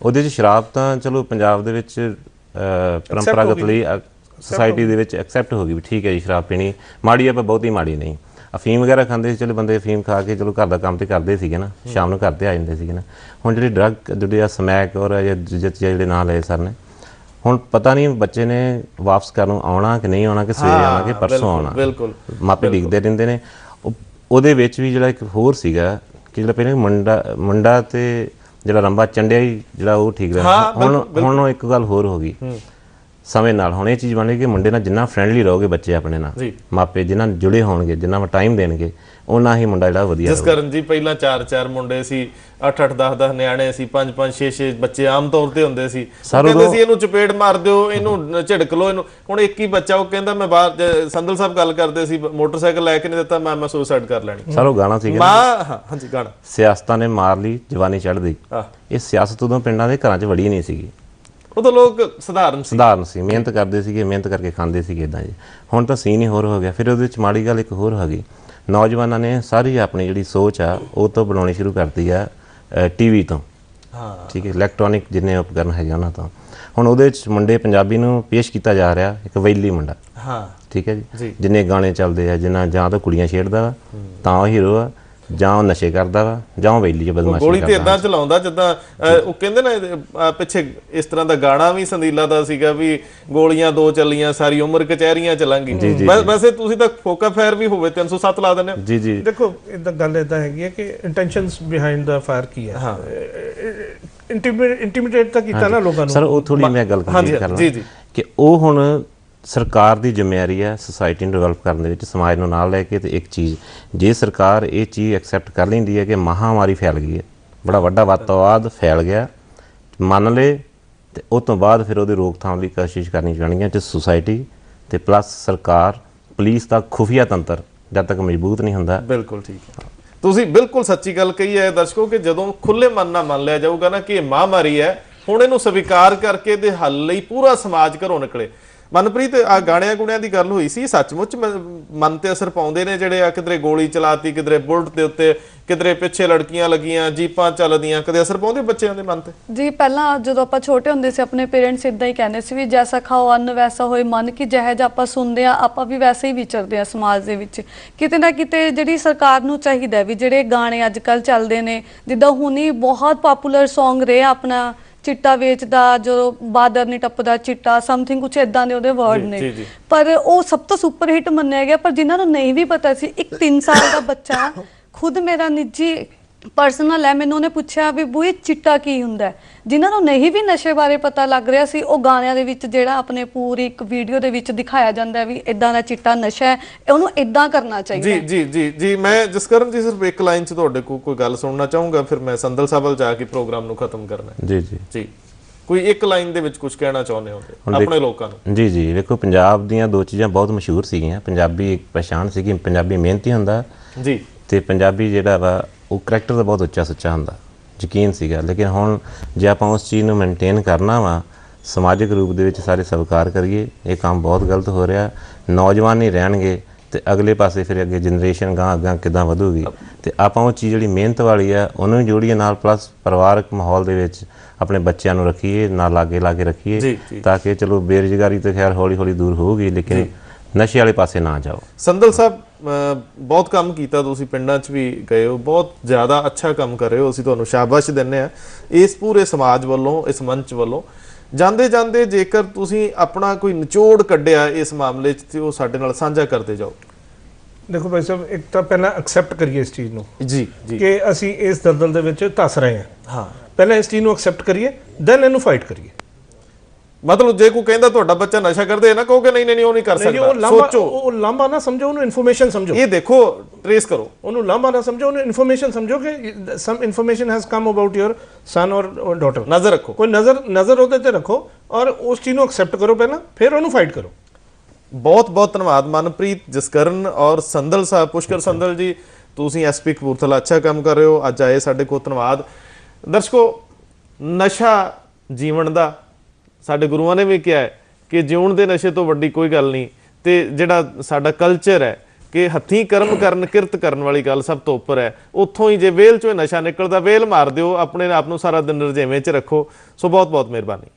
ਉਹਦੇ 'ਚ ਸ਼ਰਾਬ ਤਾਂ ਚਲੋ ਪੰਜਾਬ ਦੇ ਵਿੱਚ ਪਰੰਪਰਾਗਤ ਲਈ ਸੋਸਾਇਟੀ ਦੇ ਵਿੱਚ ਐਕਸੈਪਟ ਹੋ ਗਈ ਵੀ ਠੀਕ ਹੈ ਜੀ, ਸ਼ਰਾਬ ਪੀਣੀ ਮਾੜੀ ਆ ਪਰ ਬਹੁਤੀ ਮਾੜੀ ਨਹੀਂ। ਅਫੀਮ ਵਗੈਰਾ ਖਾਂਦੇ ਸੀ, ਚਲੋ ਬੰਦੇ ਅਫੀਮ ਖਾ ਕੇ ਚਲੋ ਘਰ ਦਾ ਕੰਮ ਤੇ ਕਰਦੇ ਸੀਗੇ ਨਾ, ਸ਼ਾਮ ਨੂੰ ਘਰ ਤੇ ਆ ਜਾਂਦੇ ਸੀਗੇ ਨਾ। ਹੁਣ ਜਿਹੜੀ ਡਰੱਗ ਜਿਹੜੇ ਆ ਸਮੈਕ ਔਰ ਜਿਹੜੇ ਨਾਂ ਲਏ ਸਰ ਨੇ, ਹੁਣ ਪਤਾ ਨਹੀਂ ਬੱਚੇ ਨੇ ਵਾਪਸ ਘਰ ਨੂੰ ਆਉਣਾ ਕਿ ਨਹੀਂ ਆਉਣਾ, ਕਿ ਸਵੇਰੇ ਆਉਣਾ ਕਿ ਪਰਸੋਂ ਆਉਣਾ। ਬਿਲਕੁਲ, ਮਾਪੇ ਡਿੱਗਦੇ ਰਹਿੰਦੇ ਨੇ। ਉਹਦੇ ਵਿੱਚ ਵੀ ਜਿਹੜਾ ਇੱਕ ਹੋਰ ਸੀਗਾ ਕਿ ਜਿਹੜਾ ਪਹਿਲਾਂ ਮੁੰਡਾ ਤੇ ਜਿਹੜਾ ਰੰਬਾ ਚੰਡਿਆ ਹੀ ਜਿਹੜਾ ਉਹ ਠੀਕ ਰਿਹਾ। ਹੁਣ ਇੱਕ ਗੱਲ ਹੋਰ ਹੋ ਗਈ, ਸਮੇਂ ਨਾਲ ਹੁਣ ਇਹ ਚੀਜ਼ ਬਣ ਗਈ ਕਿ ਮੁੰਡੇ ਨਾਲ ਜਿੰਨਾ ਫਰੈਂਡਲੀ ਰਹੋਗੇ ਬੱਚੇ ਆਪਣੇ ਨਾਲ, ਮਾਪੇ ਜਿੰਨਾ ਜੁੜੇ ਹੋਣਗੇ, ਜਿੰਨਾ ਟਾਈਮ ਦੇਣਗੇ, ਉਹਨਾਂ ਹੀ ਮੁੰਡਾ ਜਿਹੜਾ ਵਧੀਆ ਜਿਸ ਕਰਨ ਜੀ ਪਹਿਲਾਂ 4-4 ਮੁੰਡੇ ਸੀ, 8-8 10-10 ਨਿਆਣੇ ਸੀ, 5-5 6-6 ਬੱਚੇ ਆਮ ਤੌਰ ਤੇ ਹੁੰਦੇ ਸੀ। ਕਹਿੰਦੇ ਸੀ ਇਹਨੂੰ ਚਪੇੜ ਮਾਰ ਦਿਓ, ਇਹਨੂੰ ਝਿੜਕ ਲਓ, ਇਹਨੂੰ। ਹੁਣ ਇੱਕ ਹੀ ਬੱਚਾ ਉਹ ਕਹਿੰਦਾ ਮੈਂ ਬਾਹਰ, ਸੰਦਲ ਸਾਹਿਬ ਗੱਲ ਕਰਦੇ ਸੀ, ਮੋਟਰਸਾਈਕਲ ਲੈ ਕੇ ਨਹੀਂ ਦਿੱਤਾ ਮੈਂ ਸੁਸਾਈਡ ਕਰ ਲੈਣੀ। ਸਰ ਉਹ ਗਾਣਾ ਸੀਗਾ ਹਾਂਜੀ ਗਾਣਾ, ਸਿਆਸਤਾਂ ਨੇ ਮਾਰ ਲਈ ਜਵਾਨੀ ਚੜ੍ਹਦੀ। ਇਹ ਸਿਆਸਤ ਉਦੋਂ ਪਿੰਡਾਂ ਦੇ ਘਰਾਂ 'ਚ ਵੜੀ ਨਹੀਂ ਸੀਗੀ, ਉਦੋਂ ਲੋਕ ਸਧਾਰਨ ਸੀ, ਮਿਹਨਤ ਕਰਦੇ ਸੀਗੇ, ਮਿਹਨਤ ਕਰਕੇ ਖਾਂਦੇ ਸੀਗੇ ਇਦਾਂ ਜੀ। ਹੁਣ ਤਾਂ ਸੀਨ ਹੀ ਹੋਰ ਹੋ ਗਿਆ। ਫਿਰ ਉਹਦੇ ਵਿੱਚ ਮਾੜੀ ਗੱਲ ਇੱਕ ਹੋਰ ਹੈਗੀ, ਨੌਜਵਾਨਾਂ ਨੇ ਸਾਰੀ ਆਪਣੀ ਜਿਹੜੀ ਸੋਚ ਆ ਉਹ ਤੋਂ ਬਣਾਉਣੀ ਸ਼ੁਰੂ ਕਰਤੀ ਆ ਟੀਵੀ ਤੋਂ। ਠੀਕ ਹੈ, ਇਲੈਕਟ੍ਰੋਨਿਕ ਜਿੰਨੇ ਉਪਕਰਨ ਹੈਗੇ ਉਹਨਾਂ ਤੋਂ। ਹੁਣ ਉਹਦੇ ਵਿੱਚ ਮੁੰਡੇ ਪੰਜਾਬੀ ਨੂੰ ਪੇਸ਼ ਕੀਤਾ ਜਾ ਰਿਹਾ ਇੱਕ ਵੈਲੀ ਮੁੰਡਾ। ਠੀਕ ਹੈ ਜੀ, ਜਿੰਨੇ ਗਾਣੇ ਚੱਲਦੇ ਆ, ਜਿੰਨਾ ਜਾਂ ਤਾਂ ਕੁੜੀਆਂ ਛੇੜਦਾ ਵਾ ਤਾਂ ਉਹ ਹੀਰੋ ਆ, ਜਾਂ ਉਹ ਨਸ਼ੇ ਕਰਦਾ ਵਾ, ਜਾਂ ਉਹ ਵੈਲੀ 'ਚ ਬਦਮਾਸ਼ੀ ਗੋਲੀ ਤੇ ਇਦਾਂ ਚਲਾਉਂਦਾ ਜਿੱਦਾਂ ਉਹ ਕਹਿੰਦੇ ਨਾ ਪਿੱਛੇ ਇਸ ਤਰ੍ਹਾਂ ਦਾ ਗਾਣਾ ਵੀ ਸੰਦੀਲਾ ਦਾ ਸੀਗਾ ਵੀ ਗੋਲੀਆਂ 2 ਚੱਲੀਆਂ ਸਾਰੀ ਉਮਰ ਕਚਹਿਰੀਆਂ ਚੱਲਾਂਗੀ। ਵੈਸੇ ਤੁਸੀਂ ਤਾਂ ਫੋਕਾ ਫਾਇਰ ਵੀ ਹੋਵੇ 307 ਲਾ ਦਿੰਦੇ ਹੋ। ਜੀ ਜੀ, ਦੇਖੋ ਇਦਾਂ ਗੱਲ ਇਦਾਂ ਹੈਗੀ ਹੈ ਕਿ ਇੰਟੈਂਸ਼ਨਸ ਬਿਹਾਈਂਡ ਦਾ ਫਾਇਰ ਕੀ ਹੈ। ਇੰਟੀਮੀਡੇਟ ਤਾਂ ਕੀਤਾ ਨਾ ਲੋਕਾਂ ਨੂੰ। ਸਰ ਉਹ ਥੋੜੀ ਮੈਂ ਗੱਲ ਕਰਨੀ ਕਿ ਉਹ ਹੁਣ ਸਰਕਾਰ ਦੀ ਜ਼ਿੰਮੇਵਾਰੀ ਹੈ ਸੁਸਾਇਟੀ ਨੂੰ ਡਿਵੈਲਪ ਕਰਨ ਦੇ ਵਿੱਚ, ਸਮਾਜ ਨੂੰ ਨਾਲ ਲੈ ਕੇ। ਤੇ ਇੱਕ ਚੀਜ਼, ਜੇ ਸਰਕਾਰ ਇਹ ਚੀਜ਼ ਐਕਸੈਪਟ ਕਰ ਲੈਂਦੀ ਹੈ ਕਿ ਮਹਾਮਾਰੀ ਫੈਲ ਗਈ ਹੈ, ਬੜਾ ਵੱਡਾ ਵੱਤਵਾਦ ਫੈਲ ਗਿਆ, ਮੰਨ ਲਏ, ਤੇ ਉਸ ਤੋਂ ਬਾਅਦ ਫਿਰ ਉਹਦੀ ਰੋਕਥਾਮ ਲਈ ਕੋਸ਼ਿਸ਼ ਕਰਨੀ ਚਾਹੀਦੀ ਹੈ ਤੇ ਸੁਸਾਇਟੀ ਤੇ ਪਲੱਸ ਸਰਕਾਰ, ਪੁਲਿਸ ਦਾ ਖੁਫੀਆ ਤੰਤਰ ਜਦ ਤੱਕ ਮਜ਼ਬੂਤ ਨਹੀਂ ਹੁੰਦਾ। ਬਿਲਕੁਲ ਠੀਕ ਹੈ, ਤੁਸੀਂ ਬਿਲਕੁਲ ਸੱਚੀ ਗੱਲ ਕਹੀ ਹੈ ਦਰਸ਼ਕੋ, ਕਿ ਜਦੋਂ ਖੁੱਲੇ ਮਨ ਨਾਲ ਮੰਨ ਲਿਆ ਜਾਊਗਾ ਨਾ ਕਿ ਇਹ ਮਹਾਮਾਰੀ ਹੈ, ਹੁਣ ਇਹਨੂੰ ਸਵੀਕਾਰ ਕਰਕੇ ਦੇ ਹੱਲ ਲਈ ਪੂਰਾ ਸਮਾਜ ਘਰੋਂ ਨਿਕਲੇ। ਮਨਪ੍ਰੀਤ, ਆ ਗਾਣਿਆਂ ਗੁਣਿਆਂ ਦੀ ਗੱਲ ਹੋਈ ਸੀ, ਸੱਚਮੁੱਚ ਮਨ ਤੇ ਅਸਰ ਪਾਉਂਦੇ ਨੇ ਜਿਹੜੇ ਆ? ਕਿਧਰੇ ਗੋਲੀ ਚਲਾਤੀ, ਕਿਧਰੇ ਬੁਲਟ ਦੇ ਉੱਤੇ, ਕਿਧਰੇ ਪਿੱਛੇ ਲੜਕੀਆਂ ਲੱਗੀਆਂ, ਜੀਪਾਂ ਚੱਲਦੀਆਂ, ਕਦੇ ਅਸਰ ਪਾਉਂਦੇ ਬੱਚਿਆਂ ਦੇ ਮਨ ਤੇ? ਜੀ ਪਹਿਲਾਂ ਜਦੋਂ ਆਪਾਂ ਛੋਟੇ ਹੁੰਦੇ ਸੀ ਆਪਣੇ ਪੇਰੈਂਟਸ ਇਦਾਂ ਹੀ ਕਹਿੰਦੇ ਸੀ ਵੀ ਜੈਸਾ ਖਾਓ ਅੰਨ ਵੈਸਾ ਹੋਏ ਮਨ, ਕਿ ਜਿਹੋ ਜਿਹਾ ਆਪਾਂ ਸੁਣਦੇ ਆ ਆਪਾਂ ਵੀ ਵੈਸੇ ਹੀ ਵਿਚਰਦੇ ਆ ਸਮਾਜ ਦੇ ਵਿੱਚ। ਕਿਤੇ ਨਾ ਕਿਤੇ ਜਿਹੜੀ ਸਰਕਾਰ ਨੂੰ ਚਾਹੀਦਾ ਵੀ ਜਿਹੜੇ ਗਾਣੇ ਅੱਜ ਕੱਲ੍ਹ ਚੱਲਦੇ ਨੇ, ਜਿੱਦਾਂ ਹੁਣੀ ਬਹੁਤ ਪਪੂਲਰ ਸੌਂਗ ਰਿਹਾ ਆਪਣਾ ਚਿੱਟਾ ਵੇਚਦਾ, ਜੋ ਬਾਦਰ ਨਹੀਂ ਟੱਪਦਾ ਚਿੱਟਾ, ਸਮਥਿੰਗ ਕੁਛ ਇਦਾਂ ਦੇ ਉਹਦੇ ਵਰਡ ਨੇ, ਪਰ ਉਹ ਸਭ ਤੋਂ ਸੁਪਰ ਹਿੱਟ ਮੰਨਿਆ ਗਿਆ। ਪਰ ਜਿਨ੍ਹਾਂ ਨੂੰ ਨਹੀਂ ਵੀ ਪਤਾ ਸੀ, ਇੱਕ 3 ਸਾਲ ਦਾ ਬੱਚਾ, ਖੁਦ ਮੇਰਾ ਨਿੱਜੀ ਪਰਸਨਲ ਹੈ, ਮੈਨੂੰ ਉਹਨੇ ਪੁੱਛਿਆ ਵੀ ਬੂਈ ਚਿੱਟਾ ਕੀ ਹੁੰਦਾ। ਜਿਨ੍ਹਾਂ ਨੂੰ ਨਹੀਂ ਵੀ ਨਸ਼ੇ ਬਾਰੇ ਪਤਾ ਲੱਗ ਰਿਹਾ ਸੀ, ਉਹ ਗਾਣਿਆਂ ਦੇ ਵਿੱਚ ਜਿਹੜਾ ਆਪਣੇ ਪੂਰੀ ਇੱਕ ਵੀਡੀਓ ਦੇ ਵਿੱਚ ਦਿਖਾਇਆ ਜਾਂਦਾ ਵੀ ਇਦਾਂ ਦਾ ਚਿੱਟਾ ਨਸ਼ਾ ਹੈ, ਉਹਨੂੰ ਇਦਾਂ ਕਰਨਾ ਚਾਹੀਦਾ। ਜੀ ਜੀ ਜੀ ਜੀ, ਮੈਂ ਜਸਕਰਨ ਜੀ ਸਿਰਫ ਇੱਕ ਲਾਈਨ 'ਚ ਤੁਹਾਡੇ ਕੋਲ ਕੋਈ ਗੱਲ ਸੁਣਨਾ ਚਾਹੂੰਗਾ, ਫਿਰ ਮੈਂ ਸੰਦਲ ਸਾਹਿਬ ਵੱਲ ਜਾ ਕੇ ਪ੍ਰੋਗਰਾਮ ਨੂੰ ਖਤਮ ਕਰਨਾ ਹੈ। ਜੀ ਜੀ ਜੀ, ਕੋਈ ਇੱਕ ਲਾਈਨ ਦੇ ਵਿੱਚ ਕੁਝ ਕਹਿਣਾ ਚਾਹੁੰਦੇ ਹੋ ਆਪਣੇ ਲੋਕਾਂ ਨੂੰ? ਜੀ ਜੀ, ਵੇਖੋ ਪੰਜਾਬ ਦੀਆਂ 2 ਚੀਜ਼ਾਂ ਬਹੁਤ ਮਸ਼ਹੂਰ ਸੀਗੀਆਂ। ਪੰਜਾਬੀ ਇੱਕ ਪਛਾਣ ਸੀਗੀ, ਪੰਜਾਬੀ ਮਿਹਨਤੀ ਹੁੰਦਾ ਜੀ, ਤੇ ਪੰਜਾਬੀ ਜਿਹੜਾ ਵਾ ਉਹ ਕਰੈਕਟਰ ਦਾ ਬਹੁਤ ਉੱਚਾ ਸੁੱਚਾ ਹੁੰਦਾ, ਯਕੀਨ ਸੀਗਾ। ਲੇਕਿਨ ਹੁਣ ਜੇ ਆਪਾਂ ਉਸ ਚੀਜ਼ ਨੂੰ ਮੇਨਟੇਨ ਕਰਨਾ ਵਾ, ਸਮਾਜਿਕ ਰੂਪ ਦੇ ਵਿੱਚ ਸਾਰੇ ਸਵੀਕਾਰ ਕਰੀਏ, ਇਹ ਕੰਮ ਬਹੁਤ ਗਲਤ ਹੋ ਰਿਹਾ। ਨੌਜਵਾਨ ਨਹੀਂ ਰਹਿਣਗੇ ਤੇ ਅਗਲੇ ਪਾਸੇ ਫਿਰ ਅੱਗੇ ਜਨਰੇਸ਼ਨ ਅੱਗੇ ਕਿੱਦਾਂ ਵਧੂਗੀ। ਤੇ ਆਪਾਂ ਉਹ ਚੀਜ਼ ਜਿਹੜੀ ਮਿਹਨਤ ਵਾਲੀ ਆ ਉਹਨੂੰ ਜੋੜੀਏ ਨਾਲ, ਪਲੱਸ ਪਰਿਵਾਰਕ ਮਾਹੌਲ ਦੇ ਵਿੱਚ ਆਪਣੇ ਬੱਚਿਆਂ ਨੂੰ ਰੱਖੀਏ, ਨਾਲ ਲਾਗੇ ਰੱਖੀਏ, ਤਾਂ ਕਿ ਚਲੋ ਬੇਰੁਜ਼ਗਾਰੀ ਤਾਂ ਖੈਰ ਹੌਲੀ ਹੌਲੀ ਦੂਰ ਹੋਊਗੀ, ਲੇਕਿਨ ਨਸ਼ੇ ਵਾਲੇ ਪਾਸੇ ਨਾ ਜਾਓ। ਸੰਦਲ ਸਾਹਿਬ, ਬਹੁਤ ਕੰਮ ਕੀਤਾ ਤੁਸੀਂ, ਪਿੰਡਾਂ 'ਚ ਵੀ ਗਏ ਹੋ, ਬਹੁਤ ਜ਼ਿਆਦਾ ਅੱਛਾ ਕੰਮ ਕਰ ਰਹੇ ਹੋ, ਅਸੀਂ ਤੁਹਾਨੂੰ ਸ਼ਾਬਾਸ਼ ਦਿੰਦੇ ਹਾਂ ਇਸ ਪੂਰੇ ਸਮਾਜ ਵੱਲੋਂ, ਇਸ ਮੰਚ ਵੱਲੋਂ। ਜਾਂਦੇ ਜਾਂਦੇ ਜੇਕਰ ਤੁਸੀਂ ਆਪਣਾ ਕੋਈ ਨਿਚੋੜ ਕੱਢਿਆ ਇਸ ਮਾਮਲੇ 'ਚ ਤੇ ਉਹ ਸਾਡੇ ਨਾਲ ਸਾਂਝਾ ਕਰਦੇ ਜਾਓ। ਦੇਖੋ ਭਾਈ ਸਾਹਿਬ, ਇੱਕ ਤਾਂ ਪਹਿਲਾਂ ਐਕਸੈਪਟ ਕਰੀਏ ਇਸ ਚੀਜ਼ ਨੂੰ ਜੀ ਜੀ ਕਿ ਅਸੀਂ ਇਸ ਦਲਦਲ ਦੇ ਵਿੱਚ ਧੱਸ ਰਹੇ ਹਾਂ। ਪਹਿਲਾਂ ਇਸ ਚੀਜ਼ ਨੂੰ ਐਕਸੈਪਟ ਕਰੀਏ, ਦੈਨ ਇਹਨੂੰ ਫਾਈਟ ਕਰੀਏ। ਮਤਲਬ ਜੇ ਕੋਈ ਕਹਿੰਦਾ ਤੁਹਾਡਾ ਬੱਚਾ ਨਸ਼ਾ ਕਰਦੇ ਨਾ ਕਹੋ ਕਿ ਨਹੀਂ ਨਹੀਂ ਉਹ ਨਹੀਂ ਕਰ ਸਕਦਾ, ਸੋਚੋ, ਉਹ ਲਾਂਭਾ ਨਾ ਸਮਝੋ, ਉਹਨੂੰ ਇਨਫੋਰਮੇਸ਼ਨ ਸਮਝੋ। ਇਹ ਦੇਖੋ, ਟ੍ਰੇਸ ਕਰੋ, ਉਹਨੂੰ ਲਾਂਭਾ ਨਾ ਸਮਝੋ, ਉਹਨੂੰ ਇਨਫੋਰਮੇਸ਼ਨ ਸਮਝੋ ਕਿ some information has come about your son or daughter. ਨਜ਼ਰ ਰੱਖੋ, ਕੋਈ ਨਜ਼ਰ ਉਹਦੇ ਤੇ ਰੱਖੋ ਔਰ ਉਸ ਚੀਜ਼ ਨੂੰ ਐਕਸੈਪਟ ਕਰੋ ਪਹਿਲਾਂ, ਫਿਰ ਉਹਨੂੰ ਫਾਈਟ ਕਰੋ। ਬਹੁਤ ਬਹੁਤ ਧੰਨਵਾਦ ਮਨਪ੍ਰੀਤ, ਜਸਕਰਨ ਔਰ ਸੰਦਲ ਸਾਹਿਬ, ਪੁਸ਼ਕਰ ਸੰਦਲ ਜੀ, ਤੁਸੀਂ ਐਸਪੀ ਕਪੂਰਥਲਾ ਅੱਛਾ ਕੰਮ ਕਰ ਰਹੇ ਹੋ, ਅੱਜ ਆਏ ਸਾਡੇ ਕੋਲ, ਧੰਨਵਾਦ। ਦਰਸ਼ਕੋ, ਨਸ਼ਾ ਜੀਵਨ ਦਾ, ਸਾਡੇ ਗੁਰੂਆਂ ਨੇ ਵੀ ਕਿਹਾ ਹੈ ਕਿ ਜਿਉਣ ਦੇ ਨਸ਼ੇ ਤੋਂ ਵੱਡੀ ਕੋਈ ਗੱਲ ਨਹੀਂ। ਤੇ ਜਿਹੜਾ ਸਾਡਾ ਕਲਚਰ ਹੈ ਕਿ ਹੱਥੀਂ ਕਰਮ ਕਰਨ, ਕਿਰਤ ਕਰਨ ਵਾਲੀ ਗੱਲ ਸਭ ਤੋਂ ਉੱਪਰ ਹੈ। ਉੱਥੋਂ ਹੀ ਜੇ ਵੇਲ 'ਚੋਂ ਨਸ਼ਾ ਨਿਕਲਦਾ, ਵੇਲ ਮਾਰ ਦਿਓ, ਆਪਣੇ ਆਪ ਨੂੰ ਸਾਰਾ ਦਿਨ ਰੁਝੇਵੇਂ 'ਚ ਰੱਖੋ। ਸੋ ਬਹੁਤ ਬਹੁਤ ਮਿਹਰਬਾਨੀ।